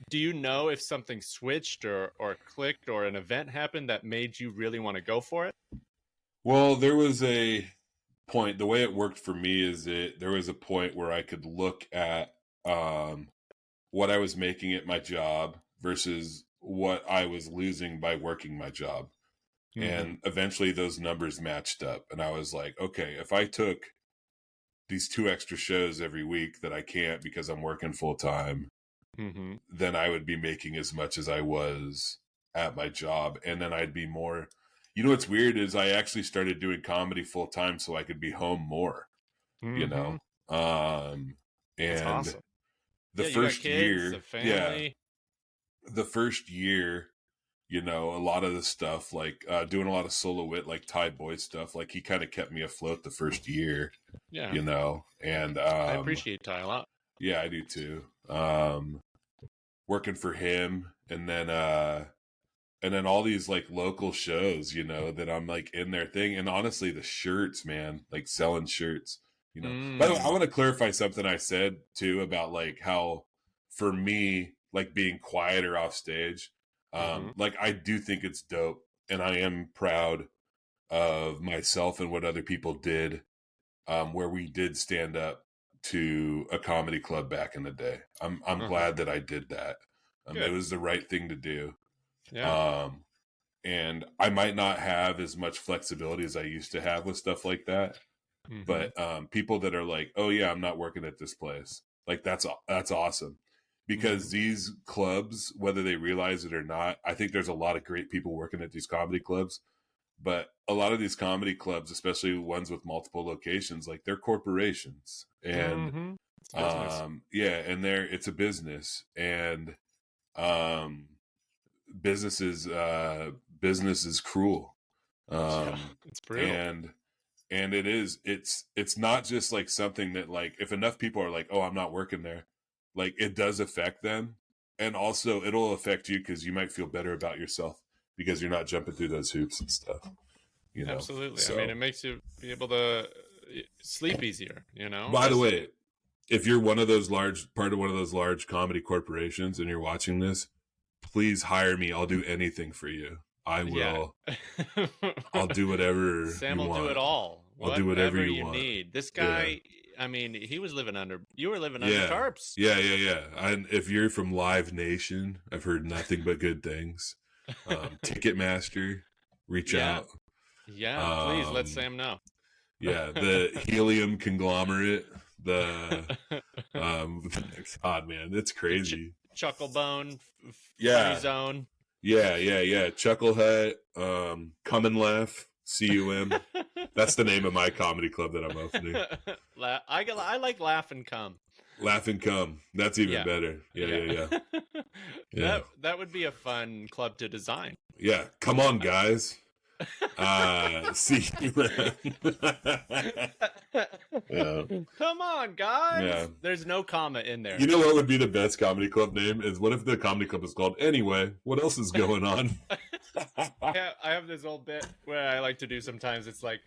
Do you know if something switched or clicked, or an event happened that made you really want to go for it? Well, there was a point. The way it worked for me is that there was a point where I could look at what I was making at my job versus what I was losing by working my job. And eventually those numbers matched up. And I was like, okay, if I took these 2 extra shows every week that I can't because I'm working full time, then I would be making as much as I was at my job. And then I'd be more, what's weird is I actually started doing comedy full time so I could be home more, and That's awesome. the you first got kids, year, a family. the first year, you know, a lot of the stuff, like doing a lot of solo wit, like Thai boy stuff. Like he kind of kept me afloat the first year, Yeah. you know, and I appreciate Ty a lot. Yeah, I do too. Working for him, and then all these like local shows, you know, that I'm like in their thing. And honestly, the shirts, man, like selling shirts, you know. By the way, I want to clarify something I said too about like how for me, like being quieter off stage, like I do think it's dope, and I am proud of myself and what other people did, where we did stand up to a comedy club back in the day. I'm glad that I did that. It was the right thing to do. Yeah. And I might not have as much flexibility as I used to have with stuff like that. But people that are like, oh yeah, I'm not working at this place. Like that's awesome. Because these clubs, whether they realize it or not, I think there's a lot of great people working at these comedy clubs. But a lot of these comedy clubs, especially ones with multiple locations, like they're corporations. And and it's a business. And business is cruel. It's brutal. And it's not just like something that like if enough people are like, oh, I'm not working there, like it does affect them. And also it'll affect you because you might feel better about yourself because you're not jumping through those hoops and stuff, you know. Absolutely. So, I mean, it makes you be able to sleep easier, you know. By the way, if you're part of one of those large comedy corporations and you're watching this, please hire me. I'll do anything for you. I will. Yeah. I'll do whatever Sam you will want. do it all. I'll do whatever you want. Need. This guy, I mean, you were living under tarps. Yeah. And if you're from Live Nation, I've heard nothing but good things. Ticketmaster, reach out. Yeah, please let Sam know. Yeah, the Helium conglomerate. God, man, it's crazy. Chucklebone, Funny Zone. Yeah. Chuckle Hut, Come and Laugh, CUM. That's the name of my comedy club that I'm opening. I like Laugh and Come. Laugh and Come. That's even better. Yeah. That would be a fun club to design. Yeah, come on, guys. See you. Come on, guys. Yeah. There's no comma in there. You know what would be the best comedy club name is? What if the comedy club is called Anyway? What else is going on? I have this old bit where I like to do sometimes. It's like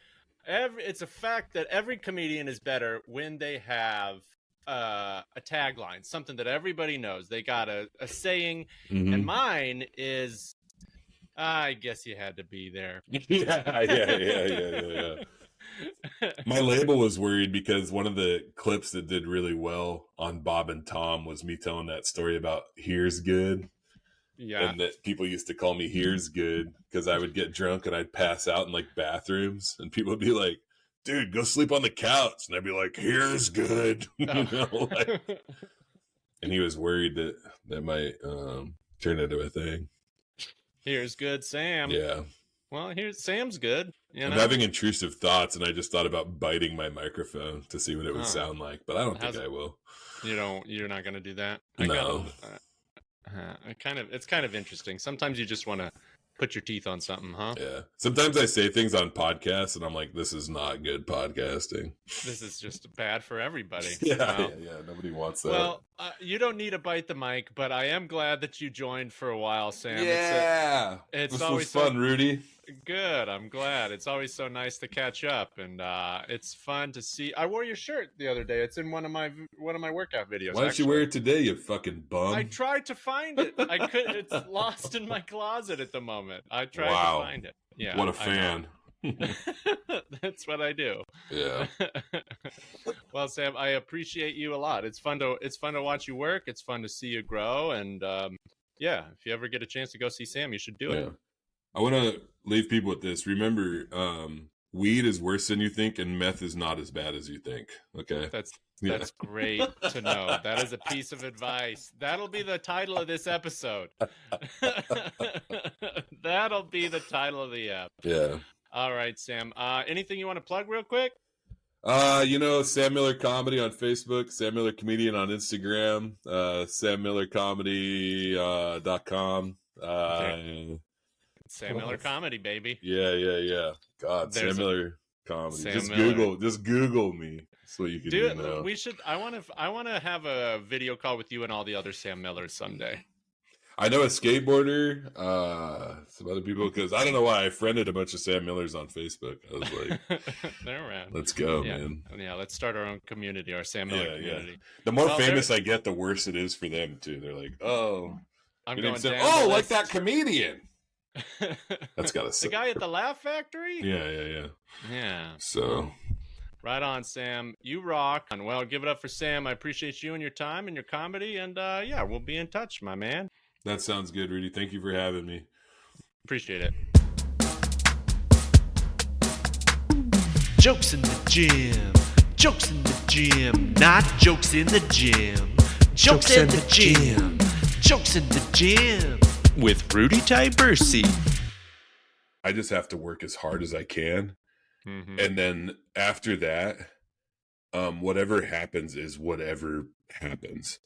it's a fact that every comedian is better when they have a tagline, something that everybody knows. They got a saying, and mine is, I guess you had to be there. Yeah. My label was worried because one of the clips that did really well on Bob and Tom was me telling that story about Here's Good. Yeah. And that people used to call me Here's Good because I would get drunk and I'd pass out in like bathrooms and people would be like, dude, go sleep on the couch. And I'd be like, Here's Good. You know, like, and he was worried that might turn into a thing. Here's Good, Sam. Yeah. Well, Sam's good. I'm having intrusive thoughts, and I just thought about biting my microphone to see what it would sound like, but I don't think I will. You're not going to do that? No. It's kind of interesting. Sometimes you just want to put your teeth on something, huh? Yeah. Sometimes I say things on podcasts, and I'm like, this is not good podcasting. This is just bad for everybody. Yeah. Nobody wants that. Well, you don't need to bite the mic, but I am glad that you joined for a while, Sam. Yeah. It's this always was fun, Rudy. Good. I'm glad. It's always so nice to catch up, and it's fun to see. I wore your shirt the other day. It's in one of my workout videos. Why don't you wear it today, you fucking bum? I tried to find it. I couldn't. It's lost in my closet at the moment. I tried to find it. Yeah. What a fan. That's what I do. Yeah. Well, Sam, I appreciate you a lot. It's fun to watch you work. It's fun to see you grow, and if you ever get a chance to go see Sam, you should do it. I want to leave people with this. Remember, weed is worse than you think, and meth is not as bad as you think. Okay, that's great to know. That is a piece of advice. That'll be the title of this episode. That'll be the title of the app. Yeah. All right, Sam. Anything you want to plug real quick? Sam Miller Comedy on Facebook, Sam Miller Comedian on Instagram, SamMillerComedy.com. Sam Miller comedy, baby. Yeah. God, Sam Miller comedy. Sam Miller. Just Google me. That's what you can do now. We should. I want to have a video call with you and all the other Sam Millers someday. I know a skateboarder, some other people, because I don't know why I friended a bunch of Sam Millers on Facebook. I was like, they're around. Let's go, man. Yeah, let's start our own community, our Sam Miller community. Yeah. The more famous I get, the worse it is for them, too. They're like, oh, I'm going down oh, like that comedian. That's got to the guy at the Laugh Factory? Yeah. So... Right on, Sam. You rock. Well, give it up for Sam. I appreciate you and your time and your comedy. And we'll be in touch, my man. That sounds good, Rudy. Thank you for having me. Appreciate it. Jokes in the gym. Jokes in the gym. Not jokes in the gym. Jokes in the gym. Jokes in the gym. With Rudy Tibersi. I just have to work as hard as I can. Mm-hmm. And then after that, whatever happens is whatever happens.